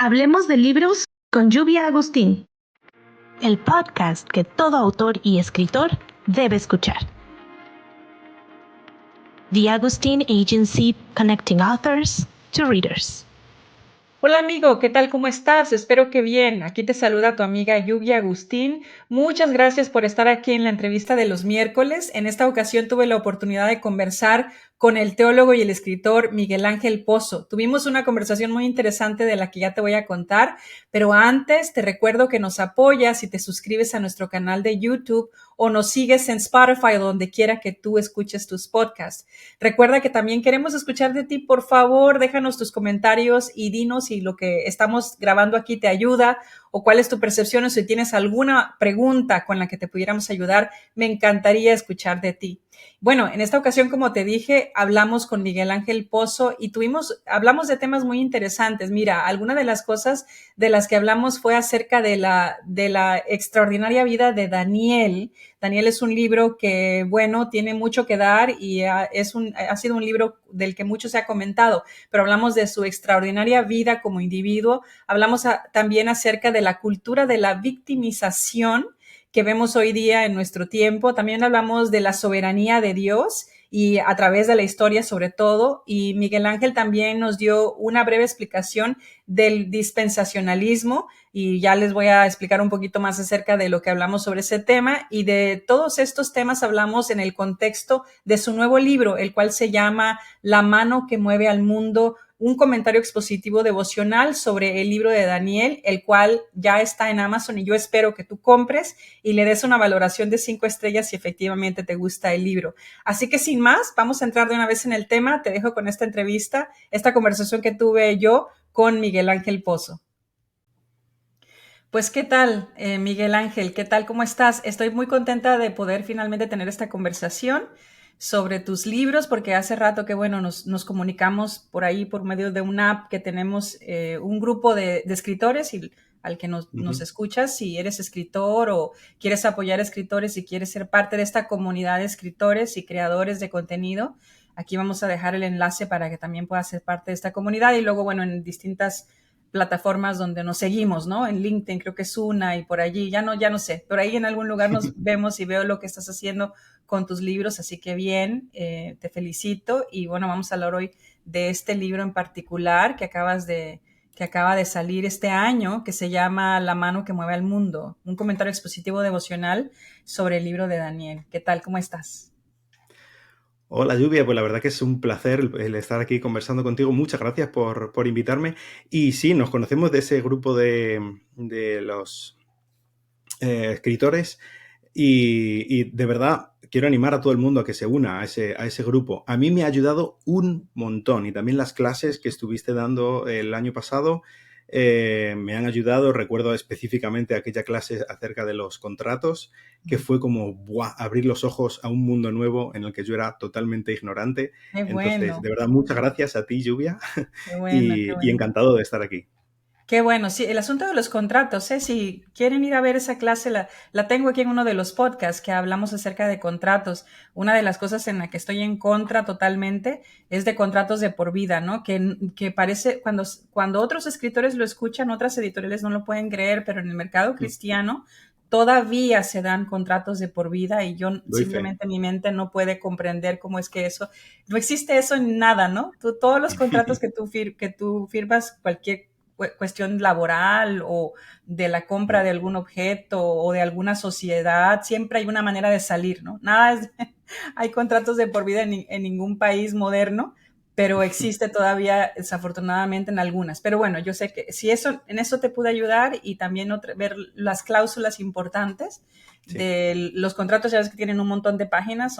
Hablemos de libros con Lluvia Agustín, el podcast que todo autor y escritor debe escuchar. The Agustín Agency, connecting authors to readers. Hola amigo, ¿qué tal? ¿Cómo estás? Espero que bien. Aquí te saluda tu amiga Lluvia Agustín. Muchas gracias por estar aquí en la entrevista de los miércoles. En esta ocasión tuve la oportunidad de conversar con el teólogo y el escritor Miguel Ángel Pozo. Tuvimos una conversación muy interesante de la que ya te voy a contar, pero antes te recuerdo que nos apoyas y te suscribes a nuestro canal de YouTube o nos sigues en Spotify o donde quiera que tú escuches tus podcasts. Recuerda que también queremos escuchar de ti. Por favor, déjanos tus comentarios y dinos si lo que estamos grabando aquí te ayuda o cuál es tu percepción o si tienes alguna pregunta con la que te pudiéramos ayudar. Me encantaría escuchar de ti. Bueno, en esta ocasión, como te dije, hablamos con Miguel Ángel Pozo y hablamos de temas muy interesantes. Mira, alguna de las cosas de las que hablamos fue acerca de la extraordinaria vida de Daniel. Daniel es un libro que, bueno, tiene mucho que dar y ha sido un libro del que mucho se ha comentado, pero hablamos de su extraordinaria vida como individuo. Hablamos también acerca de la cultura de la victimización que vemos hoy día en nuestro tiempo. También hablamos de la soberanía de Dios y a través de la historia sobre todo. Y Miguel Ángel también nos dio una breve explicación del dispensacionalismo y ya les voy a explicar un poquito más acerca de lo que hablamos sobre ese tema. Y de todos estos temas hablamos en el contexto de su nuevo libro, el cual se llama La mano que mueve al mundo, un comentario expositivo devocional sobre el libro de Daniel, el cual ya está en Amazon y yo espero que tú compres y le des una valoración de 5 estrellas si efectivamente te gusta el libro. Así que sin más, vamos a entrar de una vez en el tema. Te dejo con esta entrevista, esta conversación que tuve yo con Miguel Ángel Pozo. Pues, ¿qué tal, Miguel Ángel? ¿Qué tal? ¿Cómo estás? Estoy muy contenta de poder finalmente tener esta conversación sobre tus libros, porque hace rato que, bueno, nos comunicamos por ahí por medio de una app que tenemos un grupo de escritores y al que nos escuchas, si eres escritor o quieres apoyar a escritores y quieres ser parte de esta comunidad de escritores y creadores de contenido, aquí vamos a dejar el enlace para que también puedas ser parte de esta comunidad y luego, bueno, en distintas plataformas donde nos seguimos, ¿no? En LinkedIn creo que es una y por allí, ya no sé, pero ahí en algún lugar nos vemos y veo lo que estás haciendo con tus libros, así que bien, te felicito y bueno, vamos a hablar hoy de este libro en particular que acaba de salir este año, que se llama La mano que mueve al mundo, un comentario expositivo devocional sobre el libro de Daniel. ¿Qué tal? ¿Cómo estás? Hola Lluvia, pues la verdad que es un placer el estar aquí conversando contigo. Muchas gracias por invitarme. Y sí, nos conocemos de ese grupo de los escritores y de verdad quiero animar a todo el mundo a que se una a ese grupo. A mí me ha ayudado un montón y también las clases que estuviste dando el año pasado me han ayudado. Recuerdo específicamente aquella clase acerca de los contratos, que fue como ¡buah!, abrir los ojos a un mundo nuevo en el que yo era totalmente ignorante. Qué Entonces, bueno, de verdad, muchas gracias a ti, Lluvia, qué bueno, qué y bueno. encantado de estar aquí. Qué bueno, sí, el asunto de los contratos, si quieren ir a ver esa clase, la tengo aquí en uno de los podcasts que hablamos acerca de contratos. Una de las cosas en la que estoy en contra totalmente es de contratos de por vida, ¿no? Que parece, cuando otros escritores lo escuchan, otras editoriales no lo pueden creer, pero en el mercado cristiano todavía se dan contratos de por vida y yo Doy fe. simplemente mi mente no puede comprender cómo es que eso, no existe eso en nada, ¿no? Todos los contratos que tú firmas, cualquier cuestión laboral o de la compra de algún objeto o de alguna sociedad, siempre hay una manera de salir, ¿no? Hay contratos de por vida en ningún país moderno, pero existe todavía desafortunadamente en algunas. Pero bueno, yo sé que si en eso te pude ayudar y también ver las cláusulas importantes Sí. de los contratos, ya ves que tienen un montón de páginas,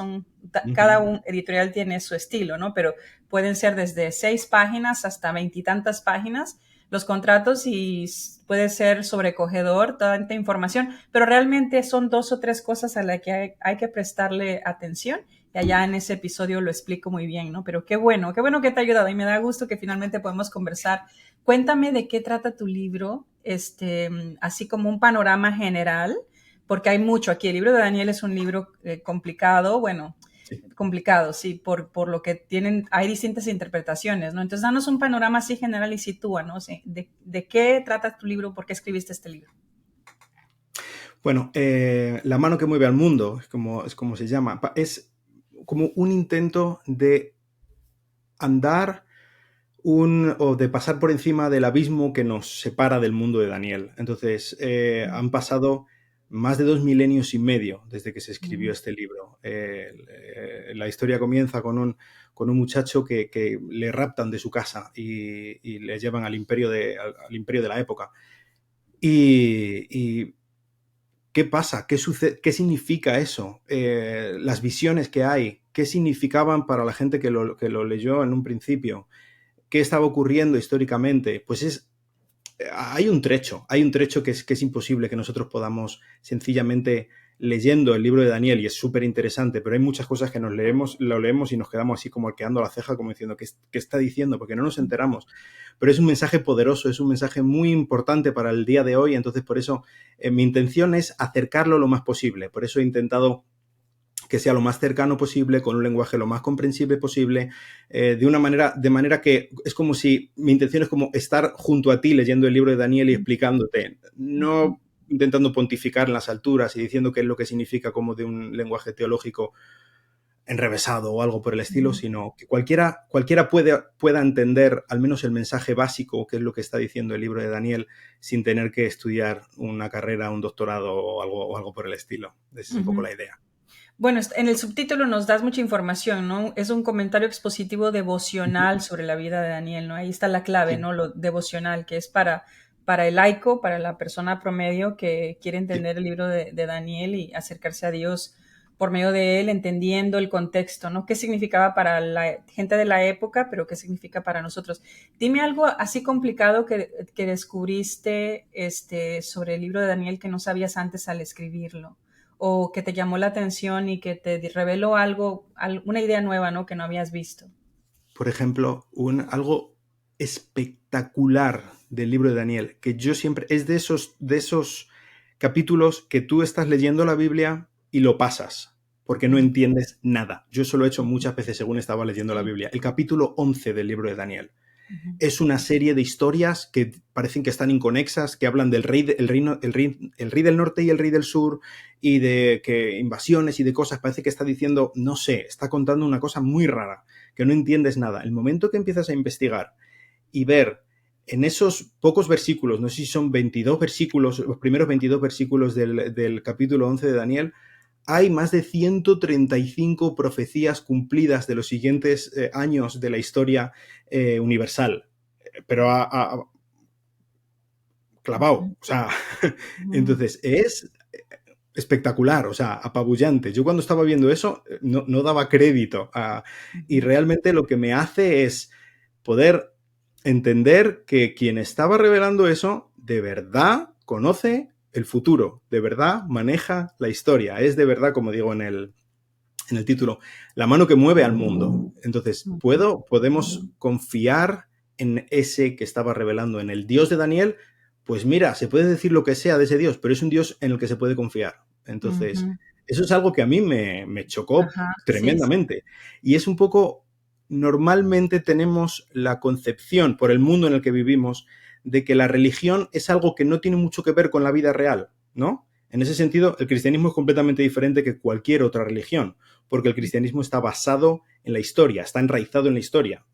cada editorial tiene su estilo, ¿no? Pero pueden ser desde 6 páginas hasta 20 y tantas páginas los contratos y puede ser sobrecogedor tanta información, pero realmente son 2 o 3 cosas a las que hay que prestarle atención y allá en ese episodio lo explico muy bien, ¿no? Pero qué bueno que te ha ayudado y me da gusto que finalmente podemos conversar. Cuéntame de qué trata tu libro, así como un panorama general, porque hay mucho aquí. El libro de Daniel es un libro complicado, bueno, complicado, sí, por lo que hay distintas interpretaciones, ¿no? Entonces, danos un panorama así general y sitúanos, ¿no? ¿De qué trata tu libro? ¿Por qué escribiste este libro? Bueno, La mano que mueve al mundo, es como se llama, es como un intento de andar o de pasar por encima del abismo que nos separa del mundo de Daniel. Entonces, han pasado más de 2 milenios y medio desde que se escribió este libro. La historia comienza con un muchacho que le raptan de su casa y le llevan al imperio al imperio de la época. Y ¿qué pasa? ¿Qué sucede? ¿Qué significa eso? Las visiones que hay, ¿qué significaban para la gente que lo leyó en un principio? ¿Qué estaba ocurriendo históricamente? Pues hay un trecho que es imposible que nosotros podamos sencillamente leyendo el libro de Daniel, y es súper interesante, pero hay muchas cosas que lo leemos y nos quedamos así como arqueando la ceja, como diciendo, ¿qué está diciendo? Porque no nos enteramos. Pero es un mensaje poderoso, es un mensaje muy importante para el día de hoy, entonces por eso mi intención es acercarlo lo más posible. Por eso he intentado que sea lo más cercano posible, con un lenguaje lo más comprensible posible, de manera que es como si mi intención es como estar junto a ti leyendo el libro de Daniel y explicándote, no intentando pontificar en las alturas y diciendo qué es lo que significa como de un lenguaje teológico enrevesado o algo por el estilo, sino que cualquiera pueda entender al menos el mensaje básico, que es lo que está diciendo el libro de Daniel, sin tener que estudiar una carrera, un doctorado o algo por el estilo. Esa es un poco la idea. Bueno, en el subtítulo nos das mucha información, ¿no? Es un comentario expositivo devocional sobre la vida de Daniel, ¿no? Ahí está la clave, ¿no? Lo devocional, que es para el laico, para la persona promedio que quiere entender el libro de Daniel y acercarse a Dios por medio de él, entendiendo el contexto, ¿no? ¿Qué significaba para la gente de la época, pero qué significa para nosotros? Dime algo así complicado que descubriste sobre el libro de Daniel que no sabías antes al escribirlo, o que te llamó la atención y que te reveló algo, una idea nueva, ¿no? Que no habías visto. Por ejemplo, algo espectacular del libro de Daniel, que yo siempre, es de esos capítulos que tú estás leyendo la Biblia y lo pasas, porque no entiendes nada. Yo eso lo he hecho muchas veces según estaba leyendo la Biblia. El capítulo 11 del libro de Daniel. Es una serie de historias que parecen que están inconexas, que hablan del rey, el rey del norte y el rey del sur, y de que invasiones y de cosas. Parece que está diciendo, no sé, está contando una cosa muy rara, que no entiendes nada. El momento que empiezas a investigar y ver en esos pocos versículos, no sé si son 22 versículos, los primeros 22 versículos del capítulo 11 de Daniel, hay más de 135 profecías cumplidas de los siguientes años de la historia universal. Pero clavado, o sea, entonces es espectacular, o sea, apabullante. Yo cuando estaba viendo eso no daba crédito y realmente lo que me hace es poder entender que quien estaba revelando eso de verdad conoce el futuro, de verdad maneja la historia, es de verdad, como digo en el título, la mano que mueve al mundo. Entonces, podemos confiar en ese que estaba revelando, en el Dios de Daniel. Pues mira, se puede decir lo que sea de ese Dios, pero es un Dios en el que se puede confiar. Entonces, eso es algo que a mí me chocó tremendamente. Sí. Y es un poco, normalmente tenemos la concepción, por el mundo en el que vivimos, de que la religión es algo que no tiene mucho que ver con la vida real, ¿no? En ese sentido, el cristianismo es completamente diferente que cualquier otra religión, porque el cristianismo está basado en la historia, está enraizado en la historia.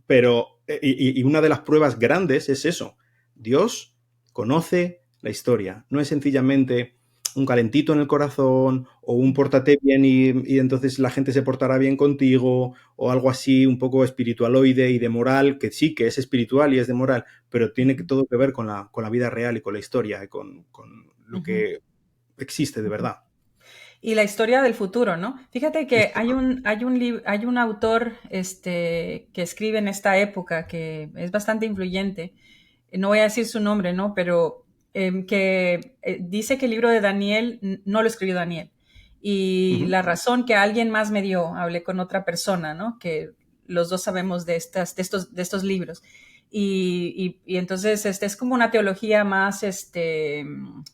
Pero, y una de las pruebas grandes es eso, Dios conoce la historia, no es sencillamente un calentito en el corazón o un pórtate bien y entonces la gente se portará bien contigo o algo así un poco espiritualoide y de moral, que sí, que es espiritual y es de moral, pero tiene todo que ver con la vida real y con la historia y con lo que existe de verdad. Y la historia del futuro, ¿no? Fíjate que hay un autor que escribe en esta época que es bastante influyente, no voy a decir su nombre, ¿no? Pero que dice que el libro de Daniel no lo escribió Daniel. Y la razón que alguien más me dio, hablé con otra persona, ¿no? Que los dos sabemos de estos libros. Y entonces es como una teología más,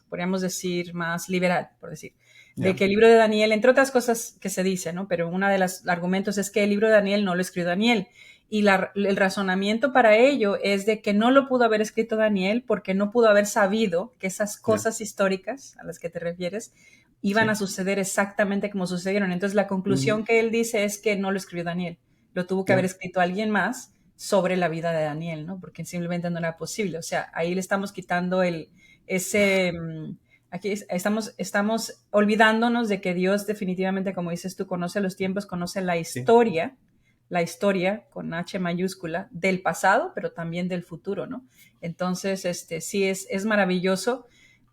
podríamos decir, más liberal, por decir. de que el libro de Daniel, entre otras cosas que se dice, ¿no? Pero uno de los argumentos es que el libro de Daniel no lo escribió Daniel. Y el razonamiento para ello es de que no lo pudo haber escrito Daniel porque no pudo haber sabido que esas cosas históricas a las que te refieres iban a suceder exactamente como sucedieron. Entonces la conclusión que él dice es que no lo escribió Daniel, lo tuvo que haber escrito alguien más sobre la vida de Daniel, ¿no? Porque simplemente no era posible. O sea, ahí le estamos quitando aquí estamos olvidándonos de que Dios definitivamente, como dices tú, conoce los tiempos, conoce la historia con H mayúscula del pasado, pero también del futuro, ¿no? Entonces, sí es maravilloso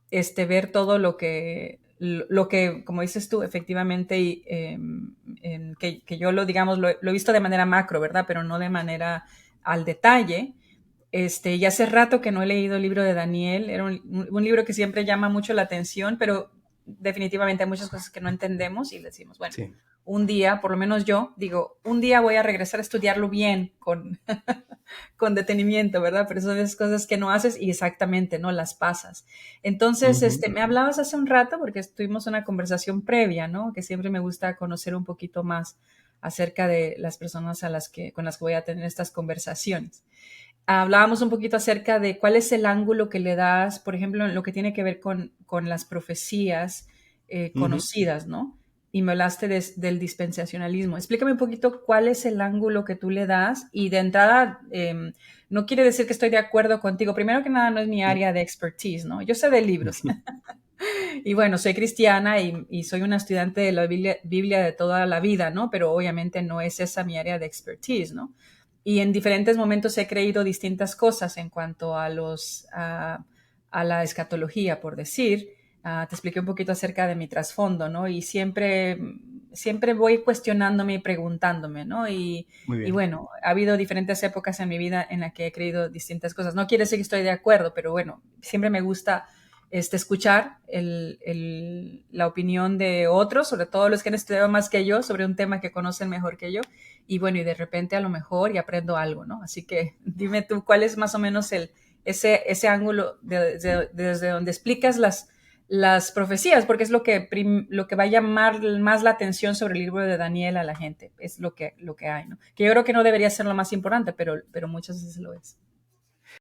ver todo lo que, como dices tú, efectivamente, que yo digamos, lo he visto de manera macro, ¿verdad? Pero no de manera al detalle. Y hace rato que no he leído el libro de Daniel, era un libro que siempre llama mucho la atención, pero definitivamente hay muchas cosas que no entendemos y decimos, bueno, un día, por lo menos yo, digo, un día voy a regresar a estudiarlo bien con detenimiento, ¿verdad? Pero son esas cosas que no haces y exactamente no las pasas. Entonces, me hablabas hace un rato porque tuvimos una conversación previa, ¿no? Que siempre me gusta conocer un poquito más acerca de las personas con las que voy a tener estas conversaciones. Hablábamos un poquito acerca de cuál es el ángulo que le das, por ejemplo, en lo que tiene que ver con las profecías conocidas, ¿no? Y me hablaste del dispensacionalismo. Explícame un poquito cuál es el ángulo que tú le das y de entrada no quiere decir que estoy de acuerdo contigo. Primero que nada, no es mi área de expertise, ¿no? Yo sé de libros. Y bueno, soy cristiana y soy una estudiante de la Biblia de toda la vida, ¿no? Pero obviamente no es esa mi área de expertise, ¿no? Y en diferentes momentos he creído distintas cosas en cuanto a la escatología, por decir. Te expliqué un poquito acerca de mi trasfondo, ¿no? Y siempre voy cuestionándome y preguntándome, ¿no? Y bueno, ha habido diferentes épocas en mi vida en las que he creído distintas cosas. No quiere decir que estoy de acuerdo, pero bueno, siempre me gusta escuchar la opinión de otros, sobre todo los que han estudiado más que yo, sobre un tema que conocen mejor que yo. Y bueno, y de repente a lo mejor y aprendo algo, ¿no? Así que dime tú, ¿cuál es más o menos ese ángulo desde donde explicas las profecías? Porque es lo que va a llamar más la atención sobre el libro de Daniel a la gente. Es lo que hay, ¿no? Que yo creo que no debería ser lo más importante, pero muchas veces lo es.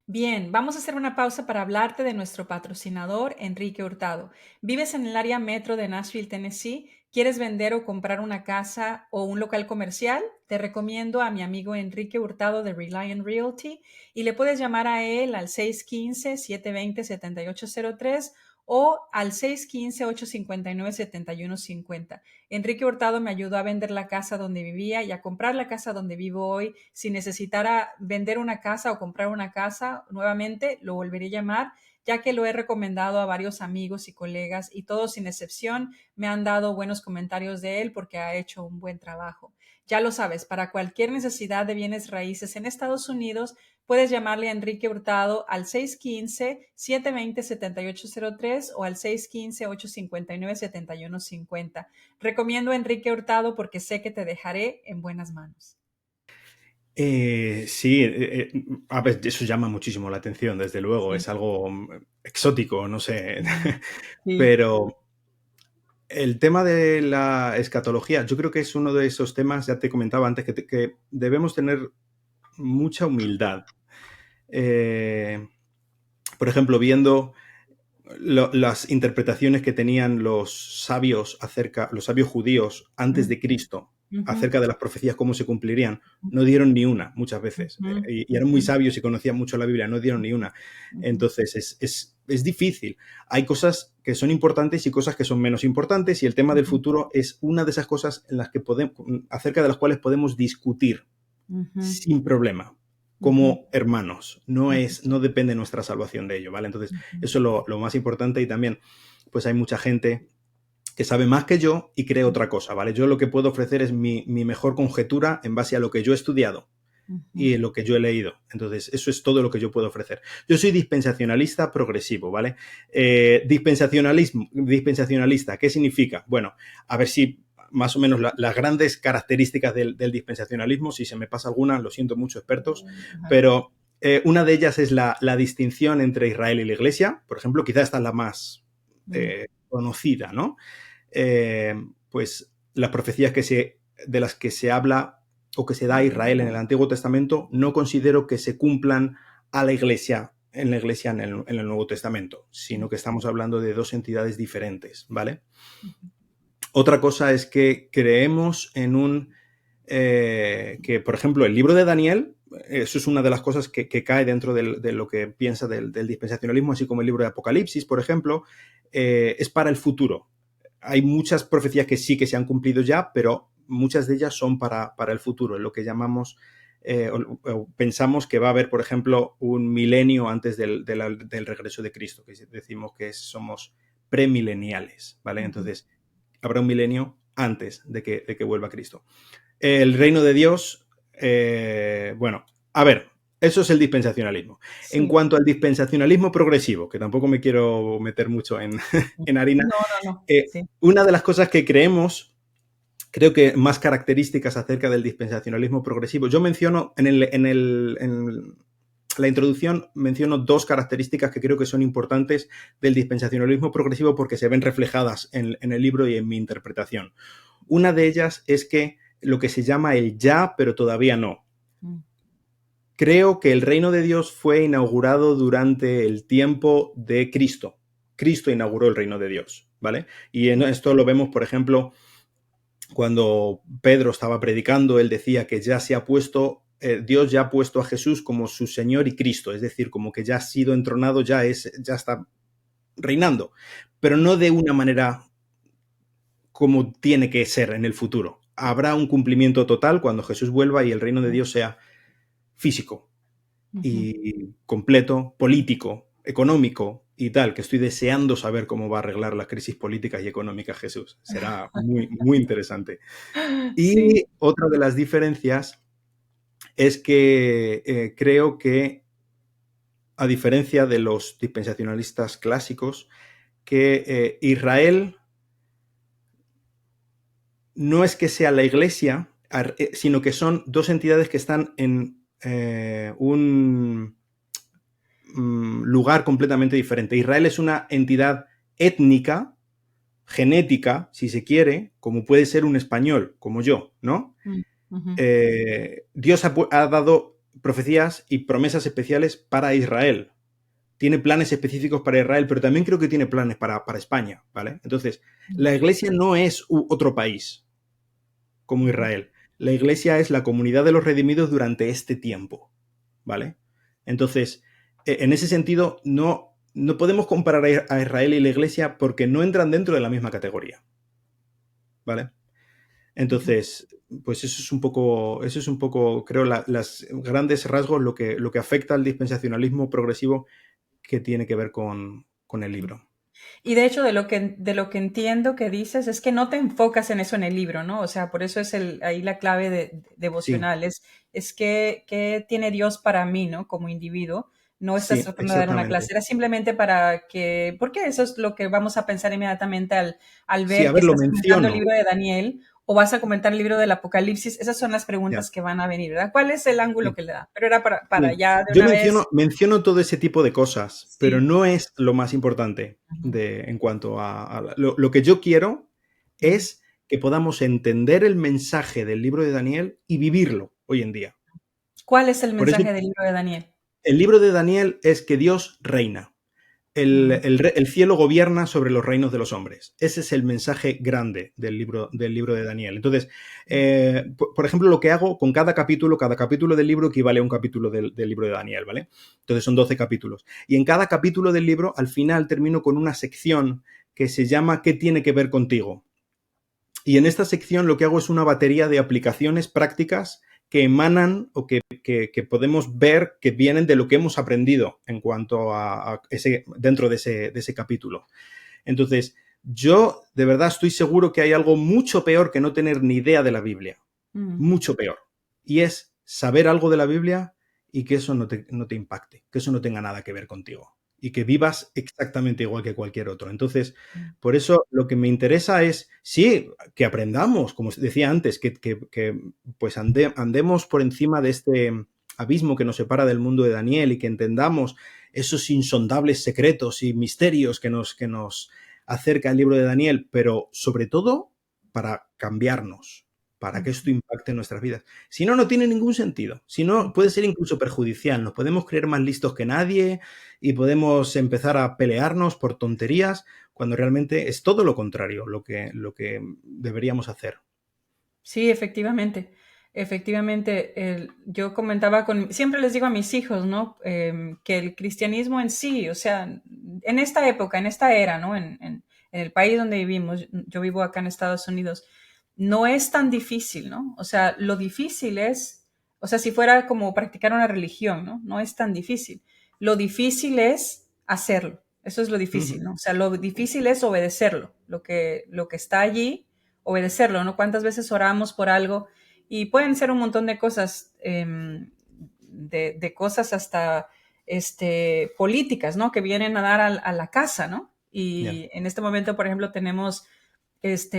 Bien, vamos a hacer una pausa para hablarte de nuestro patrocinador, Enrique Hurtado. ¿Vives en el área metro de Nashville, Tennessee? ¿Quieres vender o comprar una casa o un local comercial? Te recomiendo a mi amigo Enrique Hurtado de Reliant Realty y le puedes llamar a él al 615-720-7803 o al 615-859-7150. Enrique Hurtado me ayudó a vender la casa donde vivía y a comprar la casa donde vivo hoy. Si necesitara vender una casa o comprar una casa nuevamente, lo volveré a llamar, ya que lo he recomendado a varios amigos y colegas y todos sin excepción me han dado buenos comentarios de él porque ha hecho un buen trabajo. Ya lo sabes, para cualquier necesidad de bienes raíces en Estados Unidos, puedes llamarle a Enrique Hurtado al 615-720-7803 o al 615-859-7150. Recomiendo a Enrique Hurtado porque sé que te dejaré en buenas manos. Sí, a ver, eso llama muchísimo la atención, desde luego, es algo exótico, no sé, pero el tema de la escatología, yo creo que es uno de esos temas, ya te comentaba antes, que debemos tener mucha humildad. Por ejemplo, viendo las interpretaciones que tenían los sabios judíos antes de Cristo, acerca de las profecías, cómo se cumplirían, no dieron ni una muchas veces. Y eran muy sabios y conocían mucho la Biblia, no dieron ni una. Entonces, es difícil. Hay cosas que son importantes y cosas que son menos importantes, y el tema del futuro es una de esas cosas en las que acerca de las cuales podemos discutir sin problema, como hermanos. No depende nuestra salvación de ello, ¿vale? Entonces, eso es lo más importante, y también, pues hay mucha gente que sabe más que yo y cree otra cosa, ¿vale? Yo lo que puedo ofrecer es mi mejor conjetura en base a lo que yo he estudiado y en lo que yo he leído. Entonces, eso es todo lo que yo puedo ofrecer. Yo soy dispensacionalista progresivo, ¿vale? Dispensacionalista, ¿qué significa? Bueno, a ver si más o menos las grandes características del dispensacionalismo. Si se me pasa alguna, lo siento mucho, expertos, pero una de ellas es la distinción entre Israel y la Iglesia. Por ejemplo, quizás esta es la más conocida, ¿no? pues las profecías de las que se habla o que se da a Israel en el Antiguo Testamento, no considero que se cumplan a la Iglesia en el Nuevo Testamento, sino que estamos hablando de dos entidades diferentes, ¿vale? Otra cosa es que creemos en que, por ejemplo, el libro de Daniel, eso es una de las cosas que cae dentro de lo que piensa del dispensacionalismo, así como el libro de Apocalipsis, por ejemplo, es para el futuro. Hay muchas profecías que sí que se han cumplido ya, pero muchas de ellas son para el futuro, en lo que llamamos, o pensamos que va a haber, por ejemplo, un milenio antes del regreso de Cristo, que decimos que somos premileniales, ¿vale? Entonces, habrá un milenio antes de que vuelva Cristo. El reino de Dios, bueno, a ver, eso es el dispensacionalismo. Sí. En cuanto al dispensacionalismo progresivo, que tampoco me quiero meter mucho en harina, No. Sí. una de las cosas que creo que más características acerca del dispensacionalismo progresivo, yo menciono en la introducción, menciono dos características que creo que son importantes del dispensacionalismo progresivo porque se ven reflejadas en el libro y en mi interpretación. Una de ellas es que lo que se llama el ya, pero todavía no. Creo que el reino de Dios fue inaugurado durante el tiempo de Cristo. Cristo inauguró el reino de Dios, ¿vale? Y en esto lo vemos, por ejemplo, cuando Pedro estaba predicando, él decía que ya se ha puesto, Dios ya ha puesto a Jesús como su Señor y Cristo, es decir, como que ya ha sido entronado, ya está reinando, pero no de una manera como tiene que ser en el futuro. Habrá un cumplimiento total cuando Jesús vuelva y el reino de Dios sea físico y completo, político, económico y tal, que estoy deseando saber cómo va a arreglar las crisis políticas y económicas Jesús. Será muy, muy interesante. Y Sí. otra de las diferencias es que creo que, a diferencia de los dispensacionalistas clásicos, que Israel no es que sea la Iglesia, sino que son dos entidades que están en un lugar completamente diferente. Israel es una entidad étnica, genética, si se quiere, como puede ser un español, como yo, ¿no? Dios ha dado profecías y promesas especiales para Israel. Tiene planes específicos para Israel, pero también creo que tiene planes para España, ¿vale? Entonces, la Iglesia no es otro país como Israel. La Iglesia es la comunidad de los redimidos durante este tiempo, ¿vale? Entonces, en ese sentido, no podemos comparar a Israel y la Iglesia porque no entran dentro de la misma categoría, ¿vale? Entonces, pues eso es un poco, creo, las grandes rasgos, lo que afecta al dispensacionalismo progresivo que tiene que ver con el libro. Y de hecho, de lo que entiendo que dices es que no te enfocas en eso en el libro, ¿no? O sea, por eso es ahí la clave devocional, Sí. es que tiene Dios para mí, ¿no? Como individuo. No estás Sí, tratando de dar una clase, exactamente. era simplemente porque eso es lo que vamos a pensar inmediatamente al Sí, ver a que ver, lo estás comentando el menciono. libro de Daniel o vas a comentar el libro del Apocalipsis. Esas son las preguntas Ya, que van a venir, ¿verdad? ¿Cuál es el ángulo sí. que le da? Pero era para Sí. ya de Yo una vez. menciono todo ese tipo de cosas, pero Sí. no es lo más importante en cuanto lo que yo quiero es que podamos entender el mensaje del libro de Daniel y vivirlo hoy en día. ¿Cuál es el Por eso mensaje del libro de Daniel? el libro de Daniel es que Dios reina. El cielo gobierna sobre los reinos de los hombres. Ese es el mensaje grande del libro de Daniel. Entonces, por ejemplo, lo que hago con cada capítulo del libro equivale a un capítulo del libro de Daniel, ¿vale? Entonces son 12 capítulos. Y en cada capítulo del libro, al final termino con una sección que se llama ¿Qué tiene que ver contigo? Y en esta sección lo que hago es una batería de aplicaciones prácticas que emanan o que podemos ver que vienen de lo que hemos aprendido en cuanto a dentro de ese capítulo. Entonces, yo de verdad estoy seguro que hay algo mucho peor que no tener ni idea de la Biblia. Mucho peor. Y es saber algo de la Biblia y que eso no te impacte, que eso no tenga nada que ver contigo y que vivas exactamente igual que cualquier otro. Entonces, por eso lo que me interesa es, sí, que aprendamos, como decía antes, que pues andemos por encima de este abismo que nos separa del mundo de Daniel y que entendamos esos insondables secretos y misterios que nos acerca del libro de Daniel, pero sobre todo para cambiarnos, para que esto impacte en nuestras vidas. Si no, no tiene ningún sentido. Si no, puede ser incluso perjudicial. Nos podemos creer más listos que nadie y podemos empezar a pelearnos por tonterías cuando realmente es todo lo contrario lo que deberíamos hacer. Sí, efectivamente. Efectivamente, yo comentaba siempre les digo a mis hijos, ¿no? Que el cristianismo en sí, o sea, en esta época, en esta era, ¿no? En el país donde vivimos, yo vivo acá en Estados Unidos, no es tan difícil, ¿no? O sea, lo difícil es, o sea, si fuera como practicar una religión, ¿no? No es tan difícil. Lo difícil es hacerlo. Eso es lo difícil, ¿no? O sea, lo difícil es obedecerlo, lo que está allí, obedecerlo, ¿no? ¿Cuántas veces oramos por algo? Y pueden ser un montón de cosas, de cosas hasta políticas, ¿no? Que vienen a dar a la casa, ¿no? Y en este momento, por ejemplo, tenemos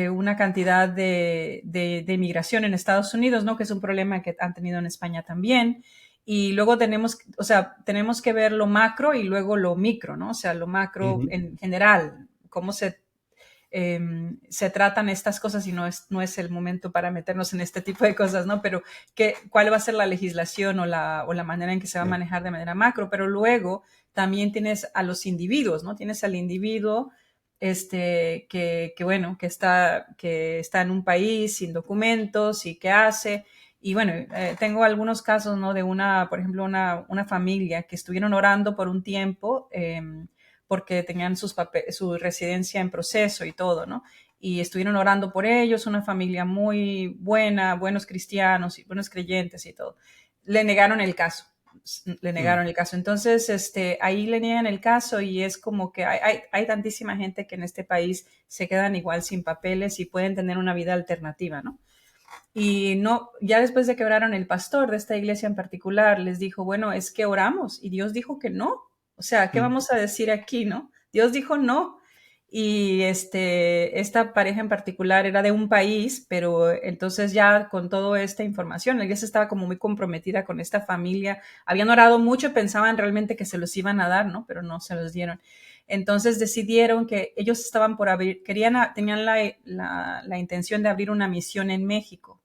una cantidad de inmigración en Estados Unidos, ¿no? Que es un problema que han tenido en España también. Y luego tenemos que ver lo macro y luego lo micro, ¿no? O sea, lo macro en general, cómo se tratan estas cosas y no es el momento para meternos en este tipo de cosas, ¿no? Pero cuál va a ser la legislación o la manera en que se va a manejar de manera macro, pero luego también tienes a los individuos, ¿no? Tienes al individuo bueno, que está en un país sin documentos y que hace. Y bueno, tengo algunos casos, ¿no? De por ejemplo, una familia que estuvieron orando por un tiempo, porque tenían su residencia en proceso y todo, ¿no? Y estuvieron orando por ellos, una familia muy buena, buenos cristianos y buenos creyentes y todo. Le negaron el caso. Entonces, ahí le niegan el caso y es como que hay tantísima gente que en este país se quedan igual sin papeles y pueden tener una vida alternativa, ¿no? Y no, ya después de que oraron, el pastor de esta iglesia en particular les dijo, bueno, es que oramos y Dios dijo que no. O sea, ¿qué vamos a decir aquí, no? Dios dijo no. Y esta pareja en particular era de un país, pero entonces ya con toda esta información, la iglesia estaba como muy comprometida con esta familia. Habían orado mucho y pensaban realmente que se los iban a dar, ¿no? Pero no se los dieron. Entonces decidieron que ellos estaban por abrir, tenían la intención de abrir una misión en México.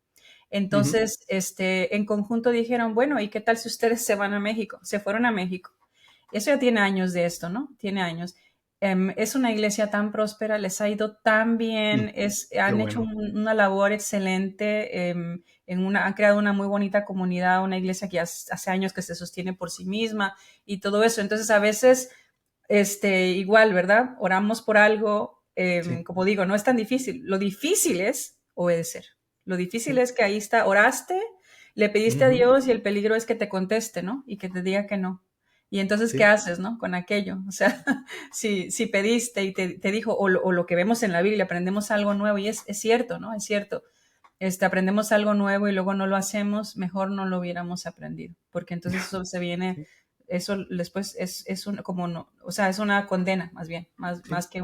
Entonces, en conjunto dijeron, bueno, ¿y qué tal si ustedes se van a México? Se fueron a México. Eso ya tiene años de esto, ¿no? Tiene años. Es una iglesia tan próspera, les ha ido tan bien, han hecho una labor excelente, han creado una muy bonita comunidad, una iglesia que hace años que se sostiene por sí misma y todo eso. Entonces, a veces, igual, ¿verdad? Oramos por algo, como digo, no es tan difícil. Lo difícil es obedecer. Lo difícil es que ahí está, oraste, le pediste a Dios y el peligro es que te conteste, ¿no? Y que te diga que no. Y entonces, ¿qué haces, no? Con aquello. O sea, si pediste y te dijo, o lo que vemos en la Biblia, aprendemos algo nuevo y es cierto, ¿no? Es cierto. Aprendemos algo nuevo y luego no lo hacemos, mejor no lo hubiéramos aprendido. Porque entonces eso se viene, eso después es como no, o sea, es una condena, más bien, más que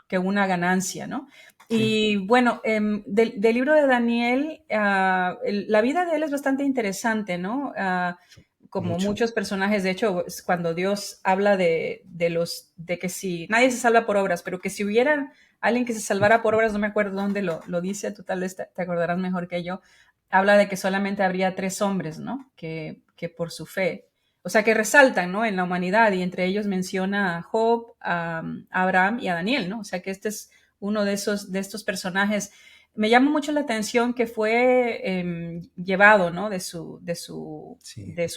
que una ganancia, ¿no? Y bueno, del libro de Daniel, la vida de él es bastante interesante, ¿no? Como muchos personajes, de hecho, cuando Dios habla de que si nadie se salva por obras, pero que si hubiera alguien que se salvara por obras, no me acuerdo dónde lo dice, tú tal vez te acordarás mejor que yo, habla de que solamente habría 3 hombres, ¿no? Que por su fe, o sea, que resaltan, ¿no? En la humanidad, y entre ellos menciona a Job, a Abraham y a Daniel, ¿no? O sea, que este es uno de estos personajes. Me llama mucho la atención que fue llevado, ¿no? De su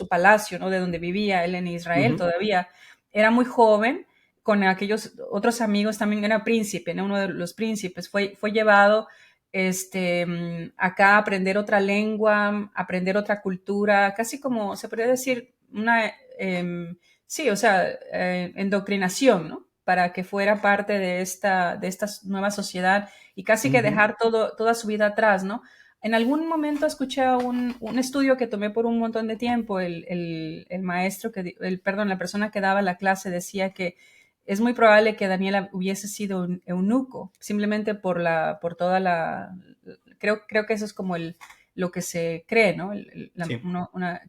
palacio, ¿no? De donde vivía él en Israel todavía. Era muy joven, con aquellos otros amigos, también era príncipe, ¿no? Uno de los príncipes. Fue llevado acá a aprender otra lengua, aprender otra cultura, casi como se podría decir sí, o sea, endoctrinación, ¿no? Para que fuera parte de esta nueva sociedad y casi que dejar toda su vida atrás, ¿no? En algún momento escuché un estudio que tomé por un montón de tiempo, el maestro, perdón, la persona que daba la clase decía que es muy probable que Daniela hubiese sido un eunuco, simplemente por toda creo que eso es como lo que se cree, ¿no?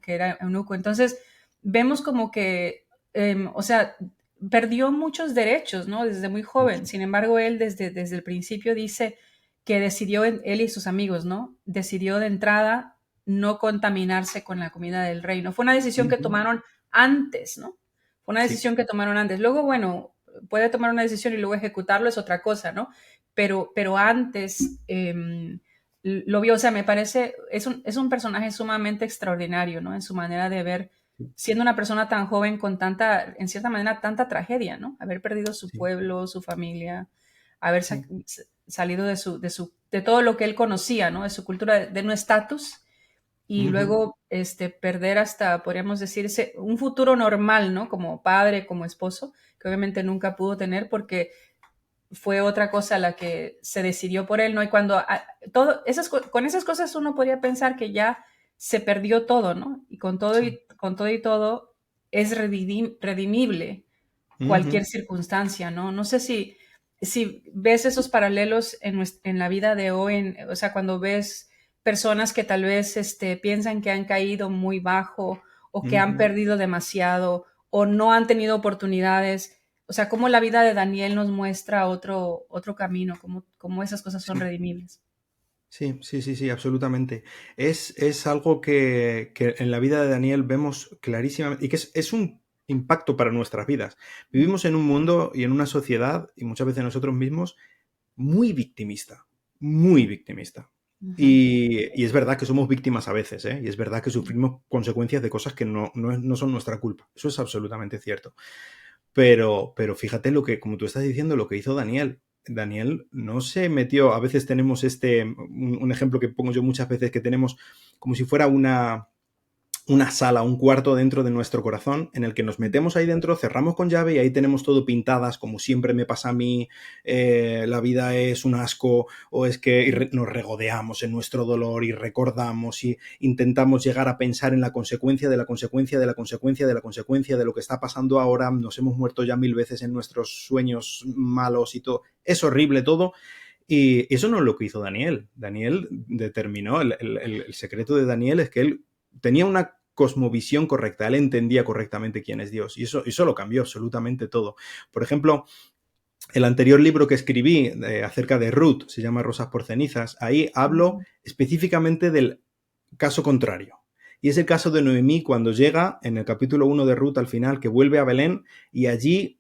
Que era eunuco. Entonces, vemos como que, o sea, perdió muchos derechos, ¿no? Desde muy joven. Sin embargo, él desde el principio dice que decidió, él y sus amigos, ¿no? Decidió de entrada no contaminarse con la comida del reino. Fue una decisión que Ujú. tomaron antes, ¿no? Fue una Sí. decisión que tomaron antes. Luego, bueno, puede tomar una decisión y luego ejecutarlo es otra cosa, ¿no? Pero antes lo vio, o sea, me parece, es un personaje sumamente extraordinario, ¿no? En su manera de ver, siendo una persona tan joven con tanta, en cierta manera, tanta tragedia, ¿no? Haber perdido su Sí. pueblo, su familia, haber Sí. salido de todo lo que él conocía, ¿no? De su cultura, de un estatus, y Ujú. luego perder hasta, podríamos decirse, un futuro normal, ¿no? Como padre, como esposo, que obviamente nunca pudo tener porque fue otra cosa la que se decidió por él, ¿no? Y cuando con esas cosas uno podría pensar que ya se perdió todo, ¿no? Y Sí. con todo y todo es redimible Ujú. cualquier circunstancia, ¿no? No sé si ves esos paralelos en la vida de hoy, o sea, cuando ves personas que tal vez piensan que han caído muy bajo o que han Ujú. perdido demasiado o no han tenido oportunidades. O sea, cómo la vida de Daniel nos muestra otro camino, cómo esas cosas son Sí. redimibles. Sí, sí, sí, sí, absolutamente. Es algo que en la vida de Daniel vemos clarísimamente y que es un impacto para nuestras vidas. Vivimos en un mundo y en una sociedad, y muchas veces nosotros mismos, muy victimista, muy victimista. Ujú. Y es verdad que somos víctimas a veces, ¿eh? Y es verdad que sufrimos consecuencias de cosas que no son nuestra culpa. Eso es absolutamente cierto. Pero fíjate lo que, como tú estás diciendo, lo que hizo Daniel. Daniel no se metió, a veces tenemos un ejemplo que pongo yo muchas veces, que tenemos como si fuera una sala, un cuarto dentro de nuestro corazón en el que nos metemos ahí dentro, cerramos con llave y ahí tenemos todo pintadas, como siempre me pasa a mí, la vida es un asco, o es que nos regodeamos en nuestro dolor y recordamos y intentamos llegar a pensar en la consecuencia de la consecuencia de la consecuencia de la consecuencia de lo que está pasando ahora, nos hemos muerto ya 1000 veces en nuestros sueños malos y todo. Es horrible todo. Y eso no es lo que hizo Daniel. Daniel determinó, el secreto de Daniel es que él tenía una cosmovisión correcta, él entendía correctamente quién es Dios y eso lo cambió absolutamente todo. Por ejemplo, el anterior libro que escribí acerca de Ruth, se llama Rosas por cenizas, ahí hablo específicamente del caso contrario. Y es el caso de Noemí cuando llega en el capítulo 1 de Ruth al final, que vuelve a Belén y allí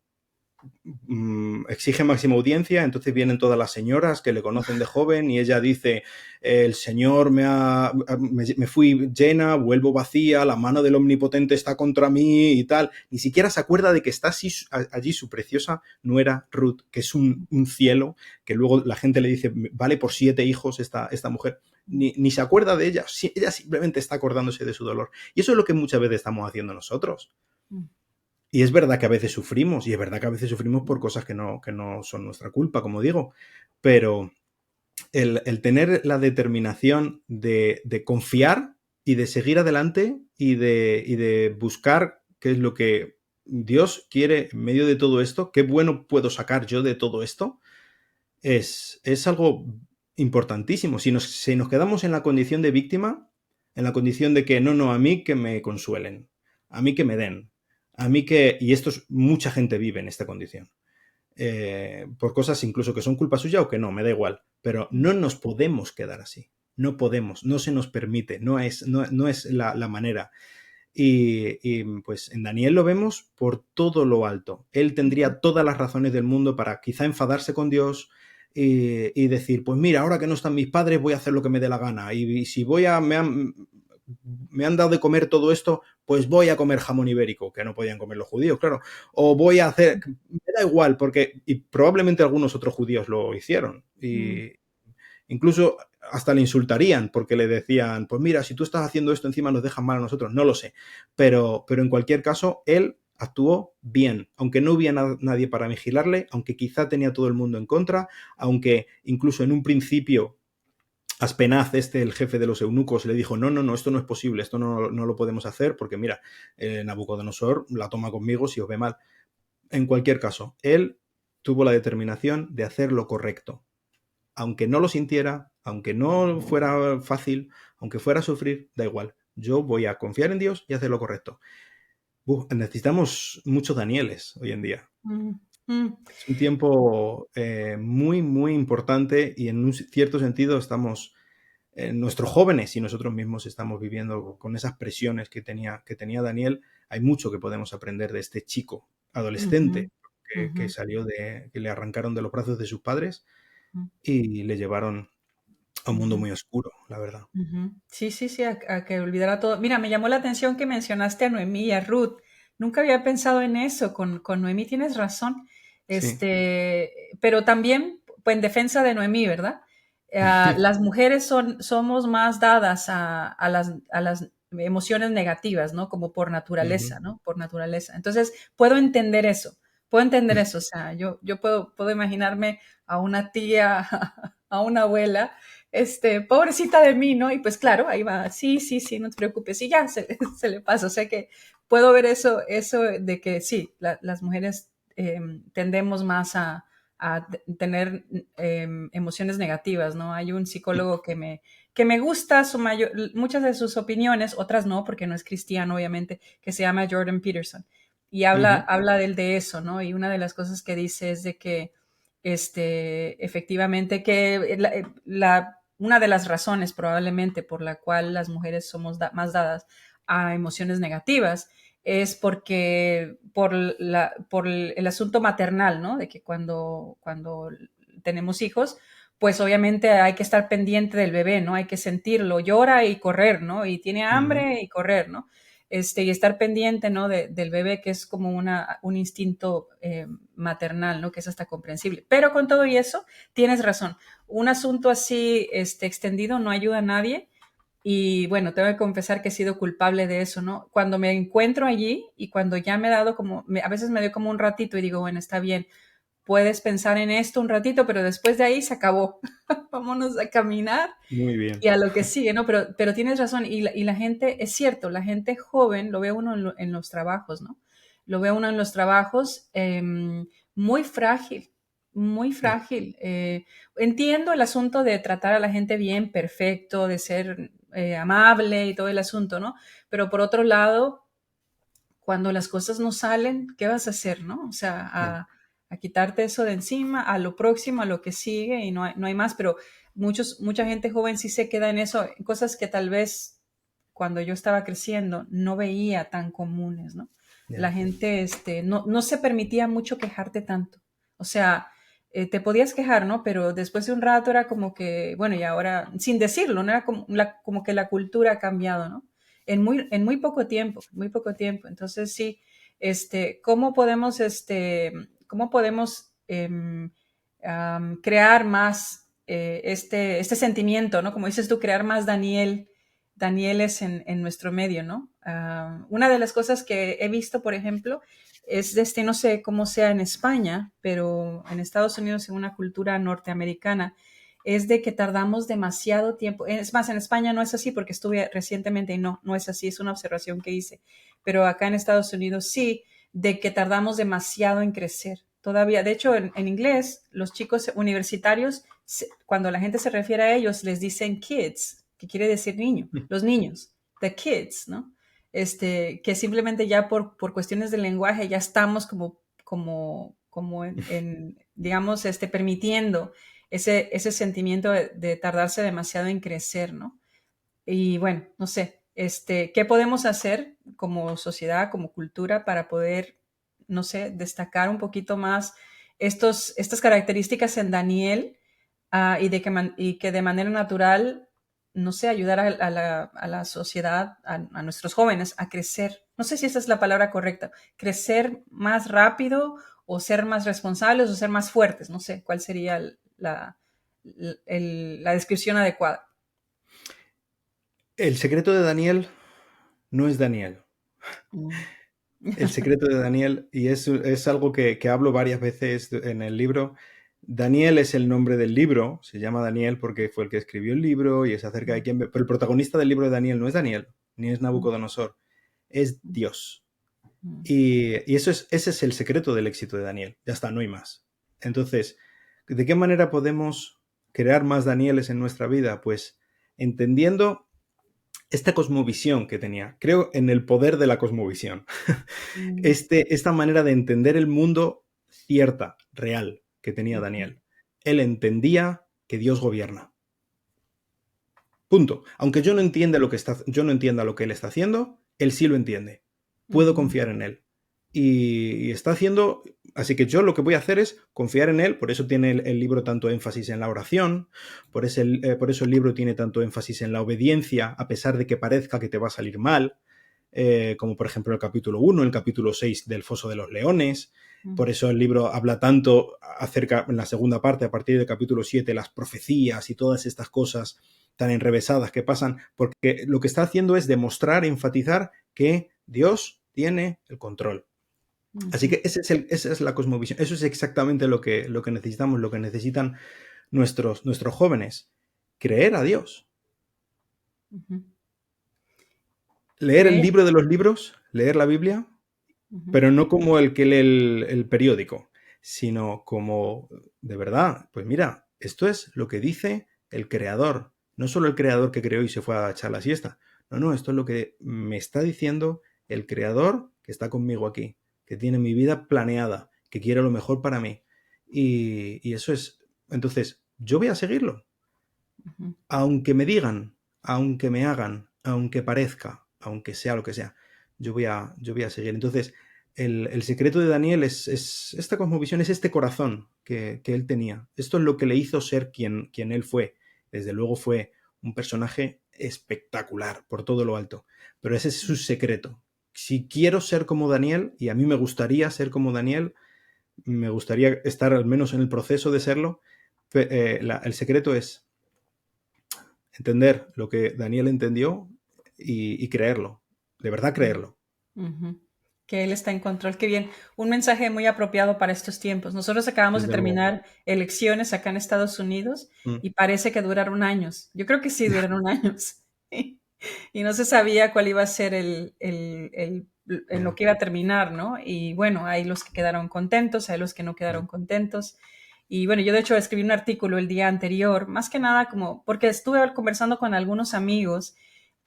exige máxima audiencia, entonces vienen todas las señoras que le conocen de joven y ella dice, el Señor me fui llena, vuelvo vacía, la mano del Omnipotente está contra mí y tal. Ni siquiera se acuerda de que está allí su preciosa nuera Ruth, que es un cielo, que luego la gente le dice, vale por 7 hijos esta mujer. Ni se acuerda de ella, ella simplemente está acordándose de su dolor. Y eso es lo que muchas veces estamos haciendo nosotros. Y es verdad que a veces sufrimos, y es verdad que a veces sufrimos por cosas que no son nuestra culpa, como digo, pero el tener la determinación de confiar y de seguir adelante y de buscar qué es lo que Dios quiere en medio de todo esto, qué bueno puedo sacar yo de todo esto, es algo importantísimo. Si nos quedamos en la condición de víctima, en la condición de que no, a mí que me consuelen, a mí que me den, a mí que... Y mucha gente vive en esta condición. Por cosas incluso que son culpa suya o que no, me da igual. Pero no nos podemos quedar así. No podemos, no se nos permite, no es la manera. Pues en Daniel lo vemos por todo lo alto. Él tendría todas las razones del mundo para quizá enfadarse con Dios y decir, pues mira, ahora que no están mis padres voy a hacer lo que me dé la gana. Y si me han dado de comer todo esto, pues voy a comer jamón ibérico, que no podían comer los judíos, claro. O voy a hacer, me da igual, y probablemente algunos otros judíos lo hicieron. Y incluso hasta le insultarían porque le decían, pues mira, si tú estás haciendo esto encima nos dejas mal a nosotros, no lo sé. Pero en cualquier caso, él actuó bien, aunque no hubiera nadie para vigilarle, aunque quizá tenía todo el mundo en contra, aunque incluso en un principio Aspenaz, el jefe de los eunucos, le dijo, no, esto no es posible, esto no lo podemos hacer porque mira, Nabucodonosor la toma conmigo si os ve mal. En cualquier caso, él tuvo la determinación de hacer lo correcto, aunque no lo sintiera, aunque no fuera fácil, aunque fuera a sufrir, da igual. Yo voy a confiar en Dios y hacer lo correcto. necesitamos muchos Danieles hoy en día. Mm, mm, Es un tiempo muy, muy importante y en un cierto sentido estamos, nuestros jóvenes y nosotros mismos estamos viviendo con esas presiones que tenía Daniel. Hay mucho que podemos aprender de este chico ujú, adolescente que ujú, salió que le arrancaron de los brazos de sus padres mm, y le llevaron a un mundo ujú, muy oscuro, la verdad. ujú. Sí, sí, sí, a que olvidara todo. Mira, me llamó la atención que mencionaste a Noemí y a Ruth. Nunca había pensado en eso. Con Noemí tienes razón. Sí. Pero también, pues en defensa de Noemí, ¿verdad? Las mujeres somos más dadas a las emociones negativas, ¿no? Como por Ujú. naturaleza, ¿no? Por naturaleza. Entonces, puedo entender eso. Puedo entender eso. O sea, yo puedo imaginarme a una tía, a una abuela pobrecita de mí, ¿no? Y pues claro, ahí va, sí, sí, sí, no te preocupes, y ya se le pasa. O sea que puedo ver eso de que sí, las mujeres tendemos más a tener emociones negativas, ¿no? Hay un psicólogo que me gusta muchas de sus opiniones, otras no, porque no es cristiano, obviamente, que se llama Jordan Peterson. Y habla, Ujú. habla de eso, ¿no? Y una de las cosas que dice es de que efectivamente, que una de las razones probablemente por la cual las mujeres somos más dadas a emociones negativas es porque por el asunto maternal, ¿no? De que cuando tenemos hijos, pues obviamente hay que estar pendiente del bebé, ¿no? Hay que sentirlo, llora y correr, ¿no? Y tiene Ujú. hambre y correr, ¿no? Y estar pendiente, ¿no? Del bebé, que es como un instinto maternal, ¿no? Que es hasta comprensible. Pero con todo y eso, tienes razón. Un asunto así extendido no ayuda a nadie. Y bueno, tengo que confesar que he sido culpable de eso, ¿no? Cuando me encuentro allí y cuando ya me he dado a veces me doy como un ratito y digo, bueno, está bien, puedes pensar en esto un ratito, pero después de ahí se acabó. Vámonos a caminar Muy bien. y a lo que sigue, ¿no? Pero tienes razón, y la gente, es cierto, la gente joven, lo ve uno en los trabajos, ¿no? Lo ve uno en los trabajos muy frágil, muy Ya. frágil. Entiendo el asunto de tratar a la gente bien, perfecto, de ser amable y todo el asunto, ¿no? Pero por otro lado, cuando las cosas no salen, ¿qué vas a hacer, no? O sea, Ya. a quitarte eso de encima, a lo próximo, a lo que sigue, y no hay más, pero mucha gente joven sí se queda en eso, en cosas que tal vez cuando yo estaba creciendo no veía tan comunes, ¿no? La Ya. gente no se permitía mucho quejarte tanto. O sea, te podías quejar, ¿no? Pero después de un rato era como que, bueno, y ahora, sin decirlo, ¿no? Era como que la cultura ha cambiado, ¿no? En muy poco tiempo, muy poco tiempo. Entonces, sí, ¿cómo podemos crear más este sentimiento, ¿no? Como dices tú, crear más Danieles en nuestro medio, ¿no? Una de las cosas que he visto, por ejemplo, es no sé cómo sea en España, pero en Estados Unidos, en una cultura norteamericana, es de que tardamos demasiado tiempo. Es más, en España no es así porque estuve recientemente y no es así, es una observación que hice. Pero acá en Estados Unidos sí, de que tardamos demasiado en crecer. Todavía, de hecho, en inglés, los chicos universitarios, cuando la gente se refiere a ellos, les dicen kids, que quiere decir niño, los niños, the kids, ¿no? Que simplemente ya por cuestiones de lenguaje ya estamos como digamos, permitiendo ese sentimiento de tardarse demasiado en crecer, ¿no? Y bueno, no sé, ¿qué podemos hacer como sociedad, como cultura para poder, no sé, destacar un poquito más estas características en Daniel y que de manera natural, no sé, ayudar a la sociedad, a nuestros jóvenes a crecer? No sé si esa es la palabra correcta, crecer más rápido o ser más responsables o ser más fuertes, no sé cuál sería la descripción adecuada. El secreto de Daniel no es Daniel. Mm. El secreto de Daniel, y es algo que hablo varias veces en el libro. Daniel es el nombre del libro, se llama Daniel porque fue el que escribió el libro y es acerca de quién. Pero el protagonista del libro de Daniel no es Daniel, ni es Nabucodonosor, es Dios. Y ese es el secreto del éxito de Daniel. Ya está, no hay más. Entonces, ¿de qué manera podemos crear más Danieles en nuestra vida? Pues entendiendo esta cosmovisión que tenía. Creo en el poder de la cosmovisión. Mm, Esta manera de entender el mundo cierta, real, que tenía ujú, Daniel. Él entendía que Dios gobierna. Punto. Aunque yo no entienda lo que él está haciendo, él sí lo entiende. Puedo ujú, confiar en él. Y está haciendo. Así que yo lo que voy a hacer es confiar en él. Por eso tiene el libro tanto énfasis en la oración. Por eso el libro tiene tanto énfasis en la obediencia, a pesar de que parezca que te va a salir mal. Como por ejemplo el capítulo 1, el capítulo 6 del Foso de los Leones. mm, Por eso el libro habla tanto acerca, en la segunda parte, a partir del capítulo 7, las profecías y todas estas cosas tan enrevesadas que pasan, porque lo que está haciendo es demostrar, enfatizar que Dios tiene el control. Así ujú, que esa es la cosmovisión, eso es exactamente lo que necesitamos, lo que necesitan nuestros jóvenes, creer a Dios, ujú. leer el ¿Crees? libro de los libros, leer la Biblia, Ujú, pero no como el que lee el periódico, sino como, de verdad, pues mira, esto es lo que dice el creador, no solo el creador que creó y se fue a echar la siesta, no, esto es lo que me está diciendo el creador que está conmigo aquí, que tiene mi vida planeada, que quiere lo mejor para mí. Y eso es, entonces, yo voy a seguirlo, ujú, aunque me digan, aunque me hagan, aunque parezca, aunque sea lo que sea, yo voy a seguir. Entonces, el secreto de Daniel es esta cosmovisión, es este corazón que él tenía. Esto es lo que le hizo ser quien él fue. Desde luego fue un personaje espectacular por todo lo alto, pero ese es su secreto. Si quiero ser como Daniel, y a mí me gustaría ser como Daniel, me gustaría estar al menos en el proceso de serlo, el secreto es entender lo que Daniel entendió y creerlo, de verdad creerlo. ujú. Que él está en control. Qué bien. Un mensaje muy apropiado para estos tiempos. Nosotros acabamos de Desde luego. terminar elecciones acá en Estados Unidos Mm. y parece que duraron años. Yo creo que sí duraron años. Y no se sabía cuál iba a ser en lo Yeah. que iba a terminar, ¿no? Y bueno, hay los que quedaron contentos, hay los que no Mm. quedaron contentos. Y bueno, yo de hecho escribí un artículo el día anterior, más que nada como porque estuve conversando con algunos amigos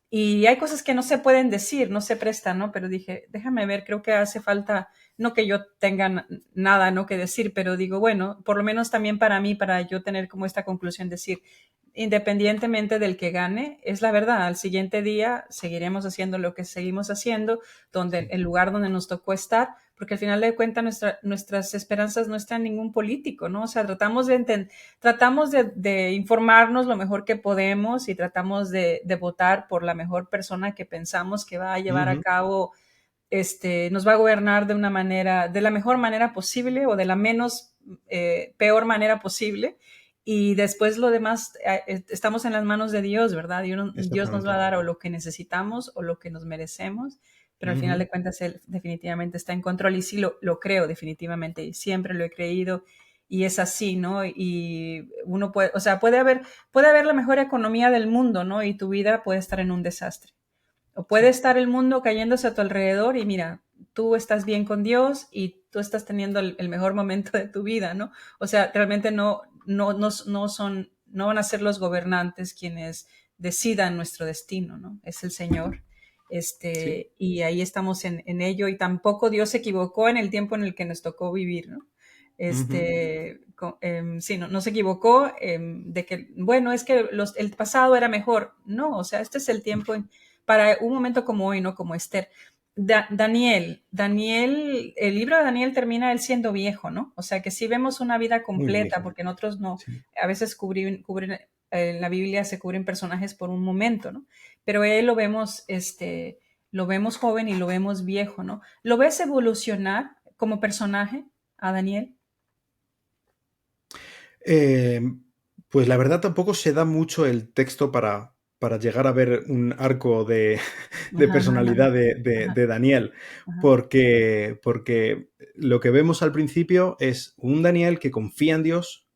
y hay cosas que no se pueden decir, no se prestan, ¿no? Pero dije, déjame ver, creo que hace falta, no que yo tenga nada, ¿no? Que decir, pero digo, bueno, por lo menos también para mí, para yo tener como esta conclusión, decir, independientemente del que gane, es la verdad, al siguiente día seguiremos haciendo lo que seguimos haciendo, donde Sí. el lugar donde nos tocó estar, porque al final de cuentas nuestras esperanzas no están en ningún político, ¿no? O sea, tratamos de informarnos lo mejor que podemos y tratamos de votar por la mejor persona que pensamos que va a llevar a Ujú. cabo, nos va a gobernar de una manera, de la mejor manera posible o de la menos peor manera posible. Y después lo demás, estamos en las manos de Dios, ¿verdad? Dios nos va a Exactamente. dar o lo que necesitamos o lo que nos merecemos, pero al final Ujú. de cuentas Él definitivamente está en control y sí lo creo definitivamente y siempre lo he creído y es así, ¿no? Y uno puede, o sea, puede haber la mejor economía del mundo, ¿no? Y tu vida puede estar en un desastre. O puede Sí. estar el mundo cayéndose a tu alrededor y mira, tú estás bien con Dios y tú estás teniendo el mejor momento de tu vida, ¿no? O sea, realmente no van a ser los gobernantes quienes decidan nuestro destino, ¿no? Es el Señor. Sí. Y ahí estamos en ello y tampoco Dios se equivocó en el tiempo en el que nos tocó vivir, ¿no? Ujú. Sí, no se equivocó de que, bueno, es que el pasado era mejor. No, o sea, este es el tiempo para un momento como hoy, ¿no? Como Esther. Daniel, el libro de Daniel termina él siendo viejo, ¿no? O sea que si vemos una vida Muy completa, viejo. porque nosotros no, Sí. a veces en la Biblia se cubren personajes por un momento, ¿no? Pero él lo vemos joven y lo vemos viejo, ¿no? ¿Lo ves evolucionar como personaje a Daniel? Eh, pues la verdad tampoco se da mucho el texto para llegar a ver un arco de Ajá, ajá, personalidad ajá, de Daniel, ajá. porque lo que vemos al principio es un Daniel que confía en Dios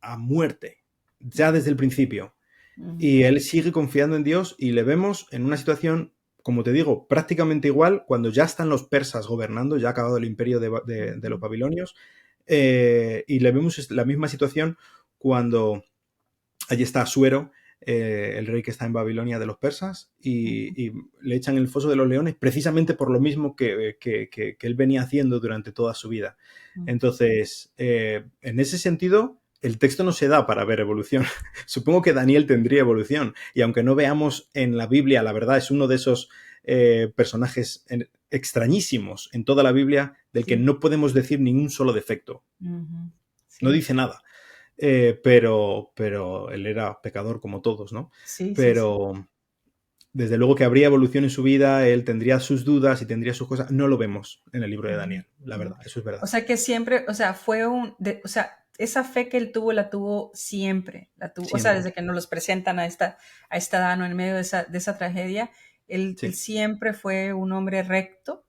a muerte, ya desde el principio. Ujú, Y él sigue confiando en Dios y le vemos en una situación, como te digo, prácticamente igual cuando ya están los persas gobernando, ya ha acabado el imperio de los ujú, babilonios, y le vemos la misma situación cuando allí está Asuero el rey que está en Babilonia de los persas, y le echan en el foso de los leones precisamente por lo mismo que él venía haciendo durante toda su vida. Entonces, en ese sentido, el texto no se da para ver evolución. Supongo que Daniel tendría evolución, y aunque no veamos en la Biblia, la verdad, es uno de esos personajes extrañísimos en toda la Biblia del que no podemos decir ningún solo defecto. No dice nada. Pero él era pecador como todos, ¿no? Pero desde luego que habría evolución en su vida, él tendría sus dudas y tendría sus cosas. No lo vemos en el libro de Daniel, la verdad, eso es verdad. O sea, que siempre, o sea, esa fe que él tuvo, la tuvo siempre. O sea, desde que nos los presentan a esta Dano en medio de esa tragedia, él siempre fue un hombre recto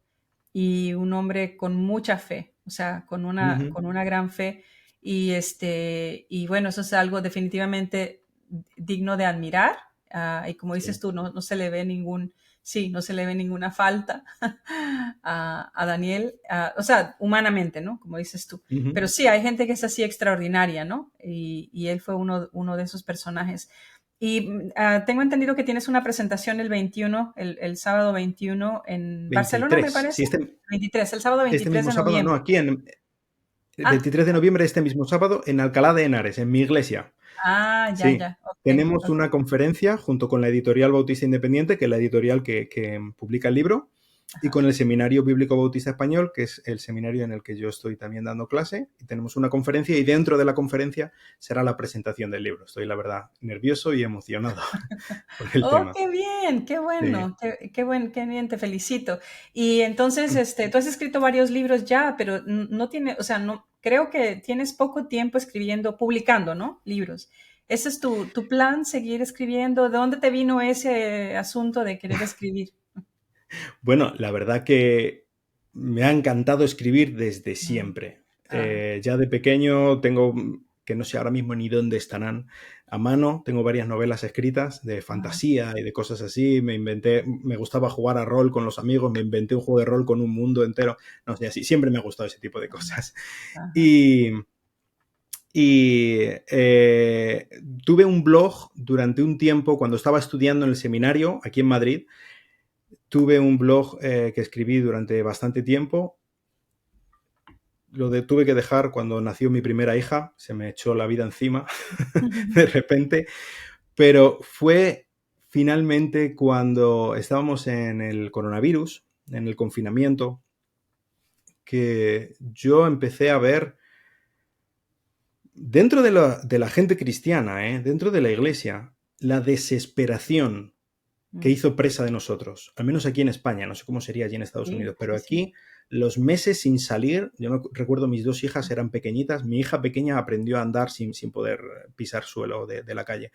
y un hombre con mucha fe, o sea, con una gran fe. Y bueno, eso es algo definitivamente digno de admirar. Y como dices tú, no se le ve no se le ve ninguna falta a Daniel, o sea, humanamente, ¿no? Como dices tú. Pero sí, hay gente que es así extraordinaria, ¿no? Y él fue uno de esos personajes. Y tengo entendido que tienes una presentación el 21, el sábado 21 en 23, Barcelona, me parece. Sí, 23, el sábado 23 mismo de sábado, noviembre. no, aquí el 23 de noviembre, este mismo sábado, en Alcalá de Henares, en mi iglesia. Ya. Sí. Okay, Tenemos una conferencia junto con la editorial Bautista Independiente, que es la editorial que publica el libro, y con el Seminario Bíblico Bautista Español, que es el seminario en el que yo estoy también dando clase. Y tenemos una conferencia, y dentro de la conferencia será la presentación del libro. Estoy, la verdad, nervioso y emocionado por el tema. ¡Qué bien! ¡Qué bueno! Sí. ¡Qué bien! Te felicito. Y entonces, tú has escrito varios libros ya, pero creo que tienes poco tiempo publicando, ¿no? Libros. ¿Ese es tu plan, seguir escribiendo? ¿De dónde te vino ese asunto de querer escribir? Bueno, la verdad que me ha encantado escribir desde siempre. Ya de pequeño tengo, que no sé ahora mismo ni dónde estarán a mano, tengo varias novelas escritas de fantasía y de cosas así. Me gustaba jugar a rol con los amigos, me inventé un juego de rol con un mundo entero. No sé, así, siempre me ha gustado ese tipo de cosas. Tuve un blog durante un tiempo cuando estaba estudiando en el seminario aquí en Madrid. Tuve un blog que escribí durante bastante tiempo. Tuve que dejar cuando nació mi primera hija. Se me echó la vida encima de repente. Pero fue finalmente cuando estábamos en el coronavirus, en el confinamiento, que yo empecé a ver dentro de la gente cristiana, dentro de la iglesia, la desesperación que hizo presa de nosotros, al menos aquí en España, no sé cómo sería allí en Estados Unidos, pero aquí los meses sin salir, yo me recuerdo mis dos hijas eran pequeñitas, mi hija pequeña aprendió a andar sin poder pisar suelo de la calle.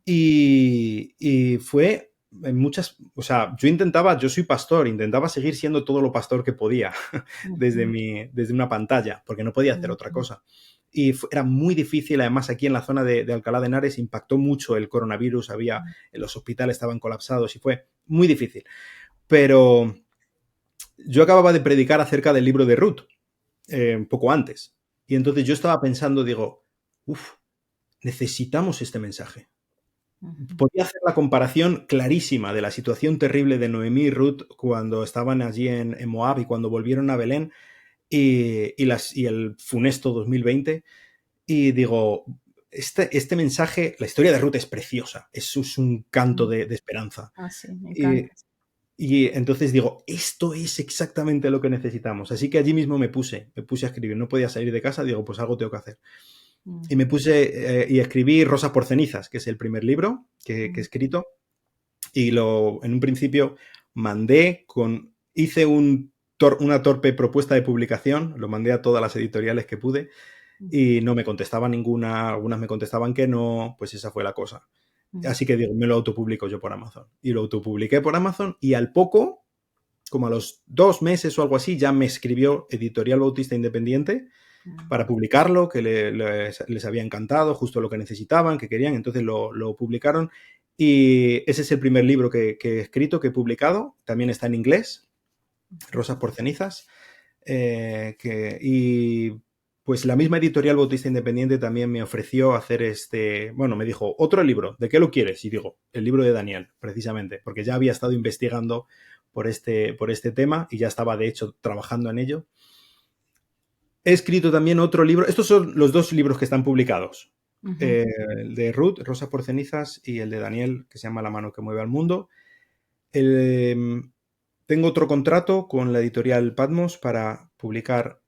Y fue en muchas, o sea, yo soy pastor, intentaba seguir siendo todo lo pastor que podía desde una pantalla, porque no podía hacer otra cosa. Y era muy difícil, además aquí en la zona de Alcalá de Henares impactó mucho el coronavirus, los hospitales estaban colapsados y fue muy difícil. Pero yo acababa de predicar acerca del libro de Ruth, un poco antes. Y entonces yo estaba pensando, digo, necesitamos este mensaje. Podía hacer la comparación clarísima de la situación terrible de Noemí y Ruth cuando estaban allí en Moab y cuando volvieron a Belén y el funesto 2020. Y digo, este mensaje, la historia de Ruth es preciosa, es un canto de esperanza. Sí, me encanta. Y entonces digo, esto es exactamente lo que necesitamos. Así que allí mismo me puse a escribir. No podía salir de casa, digo, pues algo tengo que hacer. Y me puse y escribí Rosas por cenizas, que es el primer libro que he escrito. Y en un principio hice una torpe propuesta de publicación, lo mandé a todas las editoriales que pude y no me contestaba ninguna, algunas me contestaban que no, pues esa fue la cosa. Así que digo, me lo autopublico yo por Amazon. Y lo autopubliqué por Amazon y al poco, como a los 2 meses o algo así, ya me escribió Editorial Bautista Independiente para publicarlo, que les había encantado, justo lo que necesitaban, que querían, entonces lo publicaron. Y ese es el primer libro que he escrito, que he publicado. También está en inglés, Rosas por cenizas. Y pues la misma editorial Bautista Independiente también me ofreció hacer me dijo, otro libro, ¿de qué lo quieres? Y digo, el libro de Daniel, precisamente, porque ya había estado investigando por este tema y ya estaba, de hecho, trabajando en ello. He escrito también otro libro, estos son los 2 libros que están publicados, el de Ruth, Rosa por cenizas, y el de Daniel, que se llama La mano que mueve al mundo. Tengo otro contrato con la editorial Patmos para publicar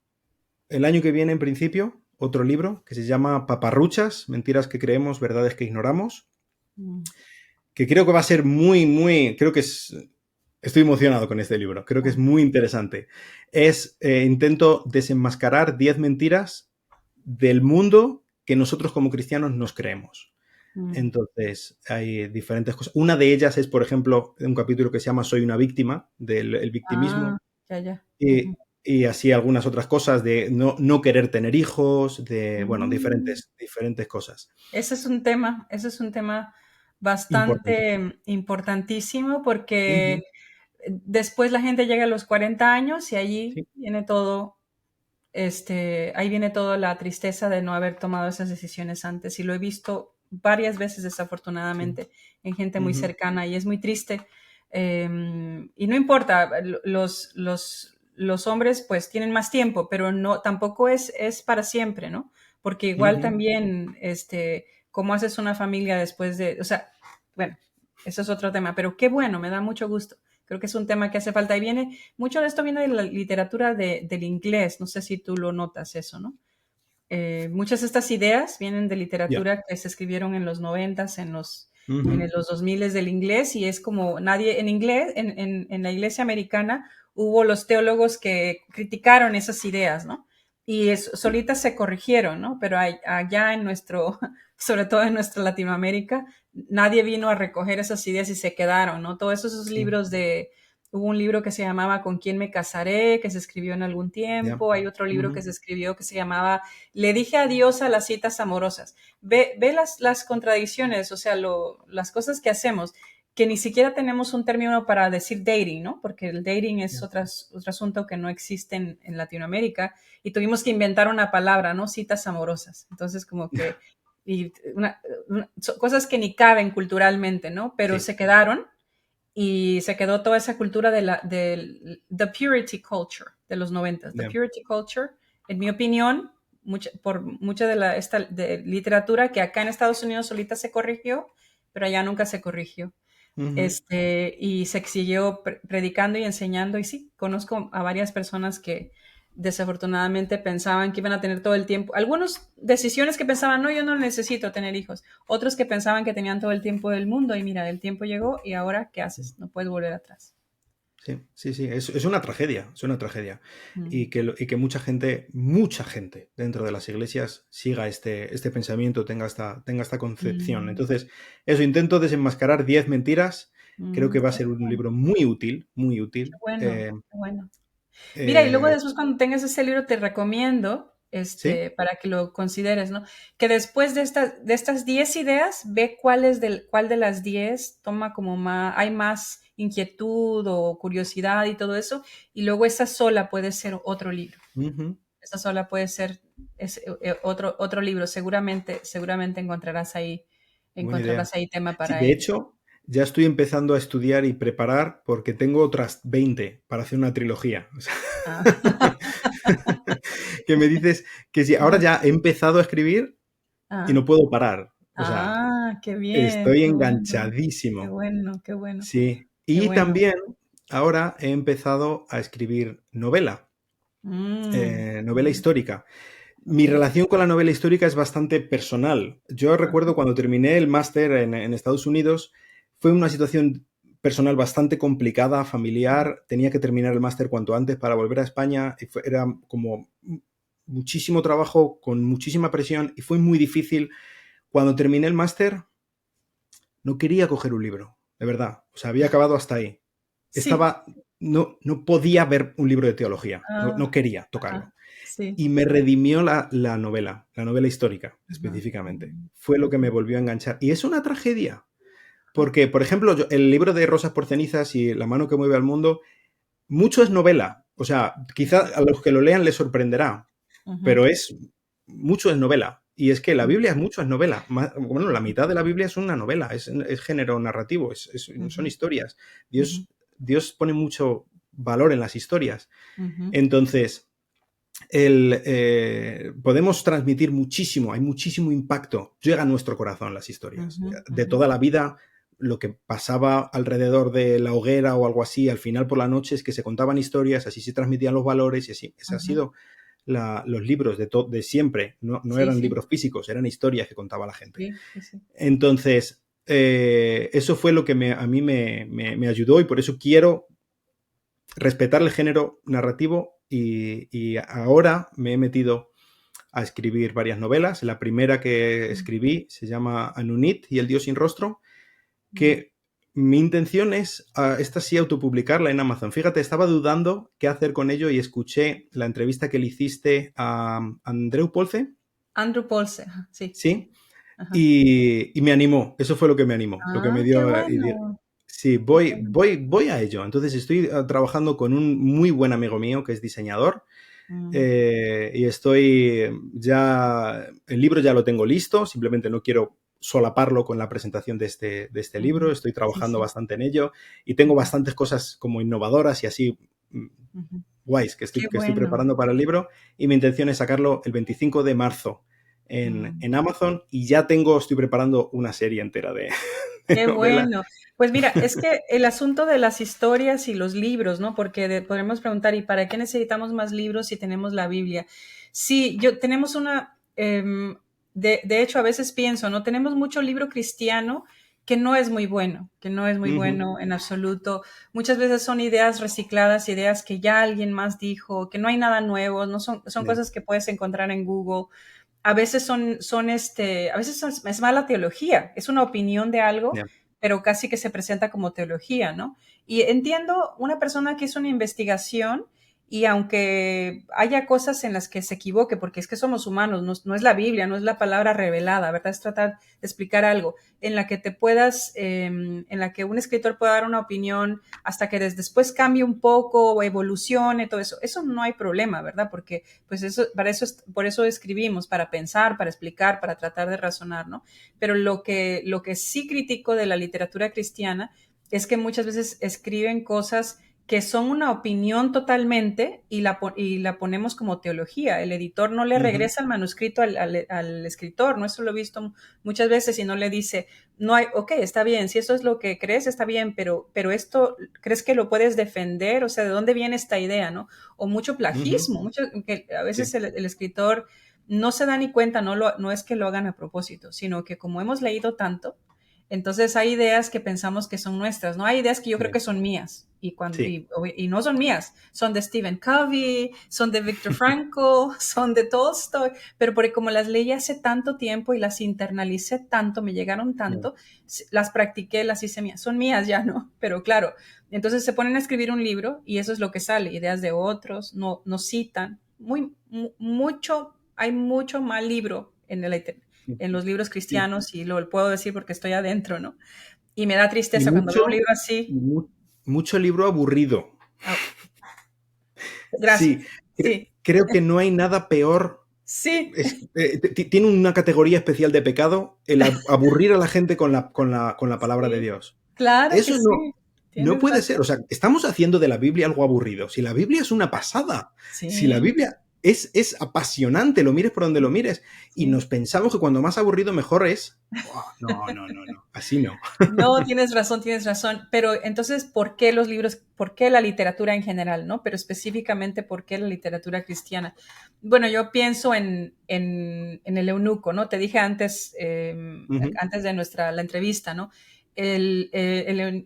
el año que viene, en principio, otro libro que se llama Paparruchas, mentiras que creemos, verdades que ignoramos, que creo que va a ser estoy emocionado con este libro, creo que es muy interesante. Intento desenmascarar 10 mentiras del mundo que nosotros como cristianos nos creemos. Entonces, hay diferentes cosas. Una de ellas es, por ejemplo, un capítulo que se llama Soy una víctima, del victimismo. Ya. Y así algunas otras cosas de no querer tener hijos, diferentes cosas. Ese es un tema bastante importantísimo porque después la gente llega a los 40 años y allí Sí. viene todo, ahí viene toda la tristeza de no haber tomado esas decisiones antes. Y lo he visto varias veces, desafortunadamente, en gente muy cercana y es muy triste. Y no importa, los hombres pues tienen más tiempo, pero no, tampoco es para siempre, ¿no? Porque igual también, cómo haces una familia después de, o sea, bueno, eso es otro tema, pero qué bueno, me da mucho gusto. Creo que es un tema que hace falta. Y mucho de esto viene de la literatura del inglés, no sé si tú lo notas eso, ¿no? Muchas de estas ideas vienen de literatura que se escribieron en los 90s, en los 2000 del inglés, y es como nadie, en inglés, en la iglesia americana, hubo los teólogos que criticaron esas ideas, ¿no? Y solitas se corrigieron, ¿no? Pero allá sobre todo en nuestra Latinoamérica, nadie vino a recoger esas ideas y se quedaron, ¿no? Todos esos libros hubo un libro que se llamaba ¿Con quién me casaré?, que se escribió en algún tiempo. Hay otro libro que se escribió que se llamaba Le dije adiós a las citas amorosas. Ve las contradicciones, o sea, las cosas que hacemos, que ni siquiera tenemos un término para decir dating, ¿no? Porque el dating es otro asunto que no existe en Latinoamérica y tuvimos que inventar una palabra, ¿no? Citas amorosas. Entonces, como que cosas que ni caben culturalmente, ¿no? Pero se quedaron. Y se quedó toda esa cultura de the purity culture de los 90s. The purity culture, en mi opinión, por mucha de esta literatura que acá en Estados Unidos solita se corrigió, pero allá nunca se corrigió. Y se siguió predicando y enseñando. Y sí, conozco a varias personas que desafortunadamente pensaban que iban a tener todo el tiempo. Algunas decisiones que pensaban, no, yo no necesito tener hijos. Otros que pensaban que tenían todo el tiempo del mundo y mira, el tiempo llegó y ahora, ¿qué haces? No puedes volver atrás. Sí, es una tragedia, y que mucha gente dentro de las iglesias siga este pensamiento, tenga esta concepción. Entonces, intento desenmascarar 10 mentiras, creo que va a ser un libro muy útil, muy útil. Qué bueno. Mira, y luego después cuando tengas ese libro te recomiendo, para que lo consideres, ¿no? Que después de estas 10 ideas, ve cuál de las 10 toma como hay más inquietud o curiosidad y todo eso, y luego esa sola puede ser otro libro. Esa sola puede ser otro libro. Seguramente encontrarás ahí tema para de hecho, ya estoy empezando a estudiar y preparar porque tengo otras 20 para hacer una trilogía. O sea, que me dices que si ahora ya he empezado a escribir y no puedo parar. O sea, qué bien. Estoy enganchadísimo. Qué bueno. Sí. Y también ahora he empezado a escribir novela. Novela histórica. Mi relación con la novela histórica es bastante personal. Yo recuerdo cuando terminé el máster en Estados Unidos, fue una situación personal bastante complicada, familiar. Tenía que terminar el máster cuanto antes para volver a España. Era como muchísimo trabajo, con muchísima presión, y fue muy difícil. Cuando terminé el máster, no quería coger un libro, de verdad. O sea, había acabado hasta ahí. Sí. No podía ver un libro de teología. No quería tocarlo. Sí. Y me redimió la novela histórica, específicamente. Fue lo que me volvió a enganchar. Y es una tragedia. Porque, por ejemplo, el libro de Rosas por cenizas y La mano que mueve al mundo, mucho es novela. O sea, quizá a los que lo lean les sorprenderá. Ujú, pero mucho es novela. Y es que la Biblia es novela. Bueno, la mitad de la Biblia es una novela, es género narrativo, son ujú, historias. ujú, Dios pone mucho valor en las historias. ujú, Entonces, podemos transmitir muchísimo, hay muchísimo impacto, llega a nuestro corazón las historias. ujú, De ujú, toda la vida, lo que pasaba alrededor de la hoguera o algo así, al final por la noche es que se contaban historias, así se transmitían los valores y así. Ese ha ujú. sido los libros de siempre, no Sí, eran sí, libros físicos, eran historias que contaba la gente. sí, sí, sí. Entonces, eso fue lo que a mí me ayudó y por eso quiero respetar el género narrativo y ahora me he metido a escribir varias novelas. La primera que Mm, escribí se llama Anunit y el Dios sin rostro, mm. que mi intención es, esta sí, autopublicarla en Amazon. Fíjate, estaba dudando qué hacer con ello y escuché la entrevista que le hiciste a Andreu Polce, Andrew Paulse, ajá, sí, ¿sí? sí. Ajá. Y me animó, eso fue lo que me animó, lo que me Ah, qué dio... bueno, sí, qué bueno. voy a ello. Entonces estoy trabajando con un muy buen amigo mío que es diseñador Mm, y estoy ya, el libro ya lo tengo listo, simplemente no quiero solaparlo con la presentación de este libro, ujú. estoy Sí, trabajando sí. bastante en ello y tengo Ujú, bastantes cosas como innovadoras y así mm, ujú. guays que Qué estoy bueno. preparando para el libro y mi intención es sacarlo el 25 de marzo Mm. en Amazon y ya estoy preparando una serie entera de, de Qué novela. bueno. Pues mira, es que el asunto de las historias y los libros, ¿no? Porque podremos preguntar, ¿y para qué necesitamos más libros si tenemos la Biblia? Sí, tenemos de hecho, a veces pienso, ¿no? Tenemos mucho libro cristiano que no es muy bueno, que no es muy Ujú, bueno en absoluto. Muchas veces son ideas recicladas, ideas que ya alguien más dijo, que no hay nada nuevo, no son ya, cosas que puedes encontrar en Google. A veces a veces es mala teología, es una opinión de algo, ya, pero casi que se presenta como teología, ¿no? Y entiendo una persona que hizo una investigación y aunque haya cosas en las que se equivoque, porque es que somos humanos, no es la Biblia, no es la palabra revelada, ¿verdad? Es tratar de explicar algo en la que en la que un escritor pueda dar una opinión hasta que después cambie un poco o evolucione, todo eso. Eso no hay problema, ¿verdad? Porque pues por eso escribimos, para pensar, para explicar, para tratar de razonar, ¿no? Pero lo que sí critico de la literatura cristiana es que muchas veces escriben cosas que son una opinión totalmente y la ponemos como teología. El editor no le ujú, regresa el manuscrito al escritor, ¿no? Eso lo he visto muchas veces y no le dice, no hay, ok, está bien, si eso es lo que crees, está bien, pero esto, ¿crees que lo puedes defender? O sea, ¿de dónde viene esta idea, no? O mucho ujú, plagismo, que a veces sí, el escritor no se da ni cuenta, no es que lo hagan a propósito, sino que como hemos leído tanto, entonces hay ideas que pensamos que son nuestras, ¿no? Hay ideas que yo creo ya, que son mías sí, y no son mías, son de Stephen Covey, son de Viktor Frankl, son de Tolstoy, pero porque como las leí hace tanto tiempo y las internalicé tanto, me llegaron ya, tanto, las practiqué, las hice mías, son mías ya, ¿no? Pero claro, entonces se ponen a escribir un libro y eso es lo que sale, ideas de otros, no citan, hay mucho mal libro en los libros sí. cristianos y lo puedo decir porque estoy adentro, ¿no? Y me da Y tristeza cuando veo un libro así. mucho libro aburrido. Ah, Sí, gracias. Sí, creo que no hay nada peor. sí, Tiene una categoría especial de pecado el aburrir a la gente con la palabra de sí, Dios. claro que Eso sí. no Tienes puede ser. O razón. sea, estamos haciendo de la Biblia algo aburrido. Si la Biblia es una pasada, si la Sí, Biblia es apasionante, lo mires por donde lo mires, y sí. nos pensamos que cuando más aburrido mejor es. ¡Buah! No, no, no, no. Así no. No, tienes razón. Pero entonces, ¿por qué los libros, por qué la literatura en general, no? Pero específicamente, ¿por qué la literatura cristiana? Bueno, yo pienso en el eunuco, ¿no? Te dije Ujú, antes de la entrevista, ¿no? El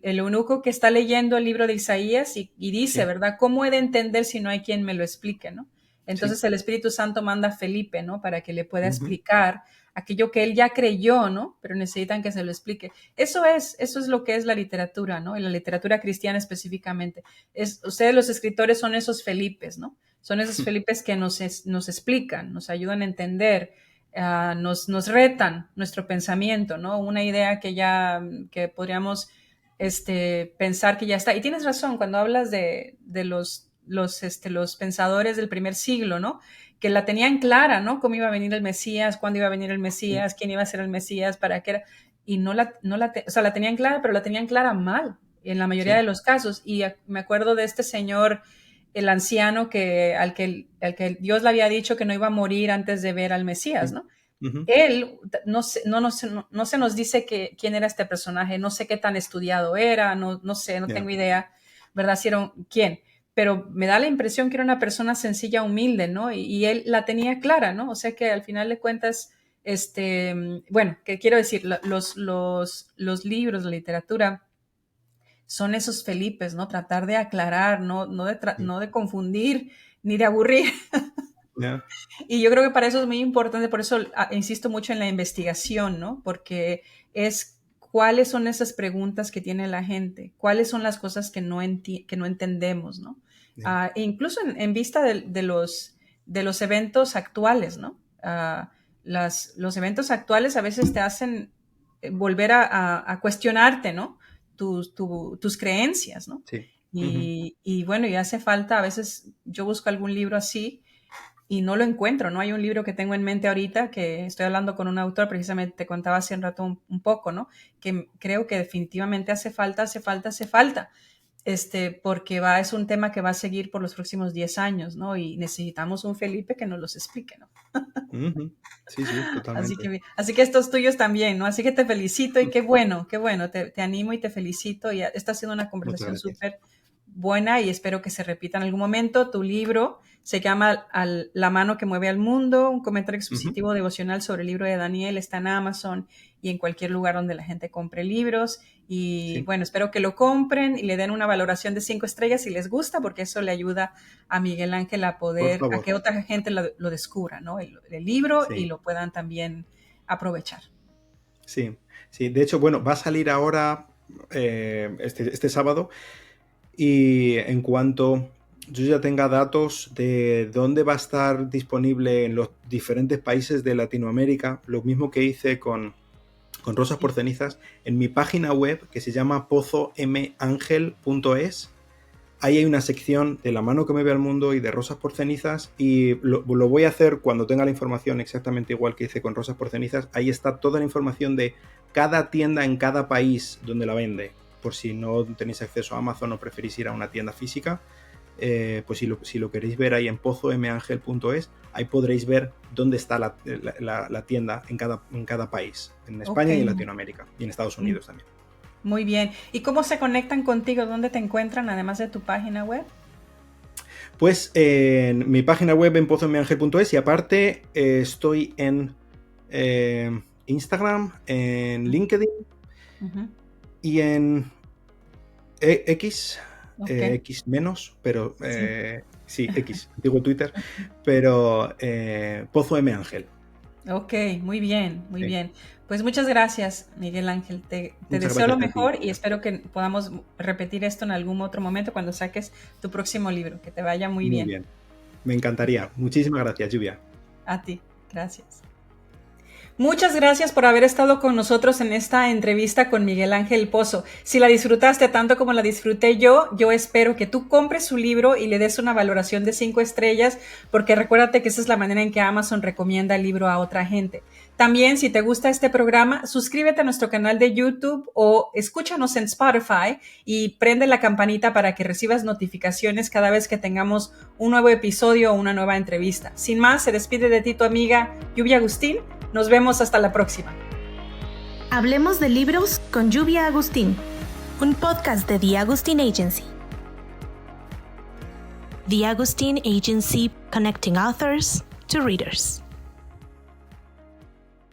eunuco que está leyendo el libro de Isaías y dice, sí, ¿verdad? ¿Cómo he de entender si no hay quien me lo explique, ¿no? sí. Entonces el Espíritu Santo manda a Felipe, ¿no? Para que le pueda Ujú, explicar aquello que él ya creyó, ¿no? Pero necesitan que se lo explique. Eso es lo que es la literatura, ¿no? Y la literatura cristiana específicamente. Ustedes los escritores son esos Felipes, ¿no? Son esos Felipes que nos explican, nos ayudan a entender, nos retan nuestro pensamiento, ¿no? Una idea que podríamos pensar que ya está. Y tienes razón, cuando hablas los pensadores del primer siglo, ¿no? Que la tenían clara, ¿no? Cómo iba a venir el Mesías, cuándo iba a venir el Mesías, quién iba a ser el Mesías, para qué era. Y o sea, la tenían clara, pero la tenían clara mal en la mayoría de los casos. Y me acuerdo de este señor, el anciano, al que Dios le había dicho que no iba a morir antes de ver al Mesías, ¿no? Uh-huh. Él no se nos dice quién era este personaje, no sé qué tan estudiado era, no sé, no tengo idea, ¿verdad? Si era quién, pero me da la impresión que era una persona sencilla, humilde, ¿no? Y él la tenía clara, ¿no? O sea que al final de cuentas, bueno, que quiero decir, los libros, la literatura, son esos Felipes, ¿no? Tratar de aclarar, no de confundir, ni de aburrir. Yeah. Y yo creo que para eso es muy importante, por eso insisto mucho en la investigación, ¿no? Porque es cuáles son esas preguntas que tiene la gente, cuáles son las cosas que no entendemos, ¿no? Yeah. Incluso en vista de los eventos actuales, ¿no? Los eventos actuales a veces te hacen volver a cuestionarte, ¿no? Tus creencias, ¿no? Sí. Y bueno, y hace falta, a veces yo busco algún libro así y no lo encuentro, ¿no? Hay un libro que tengo en mente ahorita que estoy hablando con un autor, precisamente te contaba hace un rato un poco, ¿no? Que creo que definitivamente hace falta, porque es un tema que va a seguir por los próximos 10 años, ¿no? Y necesitamos un Felipe que nos los explique, ¿no? Uh-huh. Sí, totalmente. Así que estos tuyos también, ¿no? Así que te felicito y qué bueno, te animo y te felicito. Y está siendo una conversación súper buena y espero que se repita en algún momento. Tu libro se llama La mano que mueve al mundo, un comentario expositivo devocional sobre el libro de Daniel, está en Amazon y en cualquier lugar donde la gente compre libros. Y bueno, espero que lo compren y le den una valoración de 5 estrellas si les gusta, porque eso le ayuda a Miguel Ángel a que otra gente lo descubra, ¿no? El libro y lo puedan también aprovechar. Sí. De hecho, bueno, va a salir ahora este sábado. Y en cuanto yo ya tenga datos de dónde va a estar disponible en los diferentes países de Latinoamérica, lo mismo que hice con Rosas por Cenizas, en mi página web que se llama pozomangel.es, ahí hay una sección de La mano que mueve al mundo y de Rosas por Cenizas, y lo voy a hacer cuando tenga la información exactamente igual que hice con Rosas por Cenizas. Ahí está toda la información de cada tienda en cada país donde la vende. Por si no tenéis acceso a Amazon o preferís ir a una tienda física, pues si lo queréis ver ahí en pozomangel.es, ahí podréis ver dónde está la tienda en cada país, en España y en Latinoamérica, y en Estados Unidos también. Muy bien. ¿Y cómo se conectan contigo? ¿Dónde te encuentran, además de tu página web? Pues en mi página web en pozomangel.es, y aparte estoy en Instagram, en LinkedIn, y en X, X menos, pero sí, X, digo Twitter, pero Pozo M. Ángel. Ok, muy bien. Pues muchas gracias, Miguel Ángel. Te deseo lo mejor y espero que podamos repetir esto en algún otro momento cuando saques tu próximo libro. Que te vaya muy bien. Muy bien. Me encantaría. Muchísimas gracias, Lluvia. A ti, gracias. Muchas gracias por haber estado con nosotros en esta entrevista con Miguel Ángel Pozo. Si la disfrutaste tanto como la disfruté yo espero que tú compres su libro y le des una valoración de 5 estrellas, porque recuérdate que esa es la manera en que Amazon recomienda el libro a otra gente. También, si te gusta este programa, suscríbete a nuestro canal de YouTube o escúchanos en Spotify y prende la campanita para que recibas notificaciones cada vez que tengamos un nuevo episodio o una nueva entrevista. Sin más, se despide de ti tu amiga Lluvia Agustín. Nos vemos hasta la próxima. Hablemos de libros con Lluvia Agustín, un podcast de The Agustín Agency. The Agustín Agency, connecting authors to readers.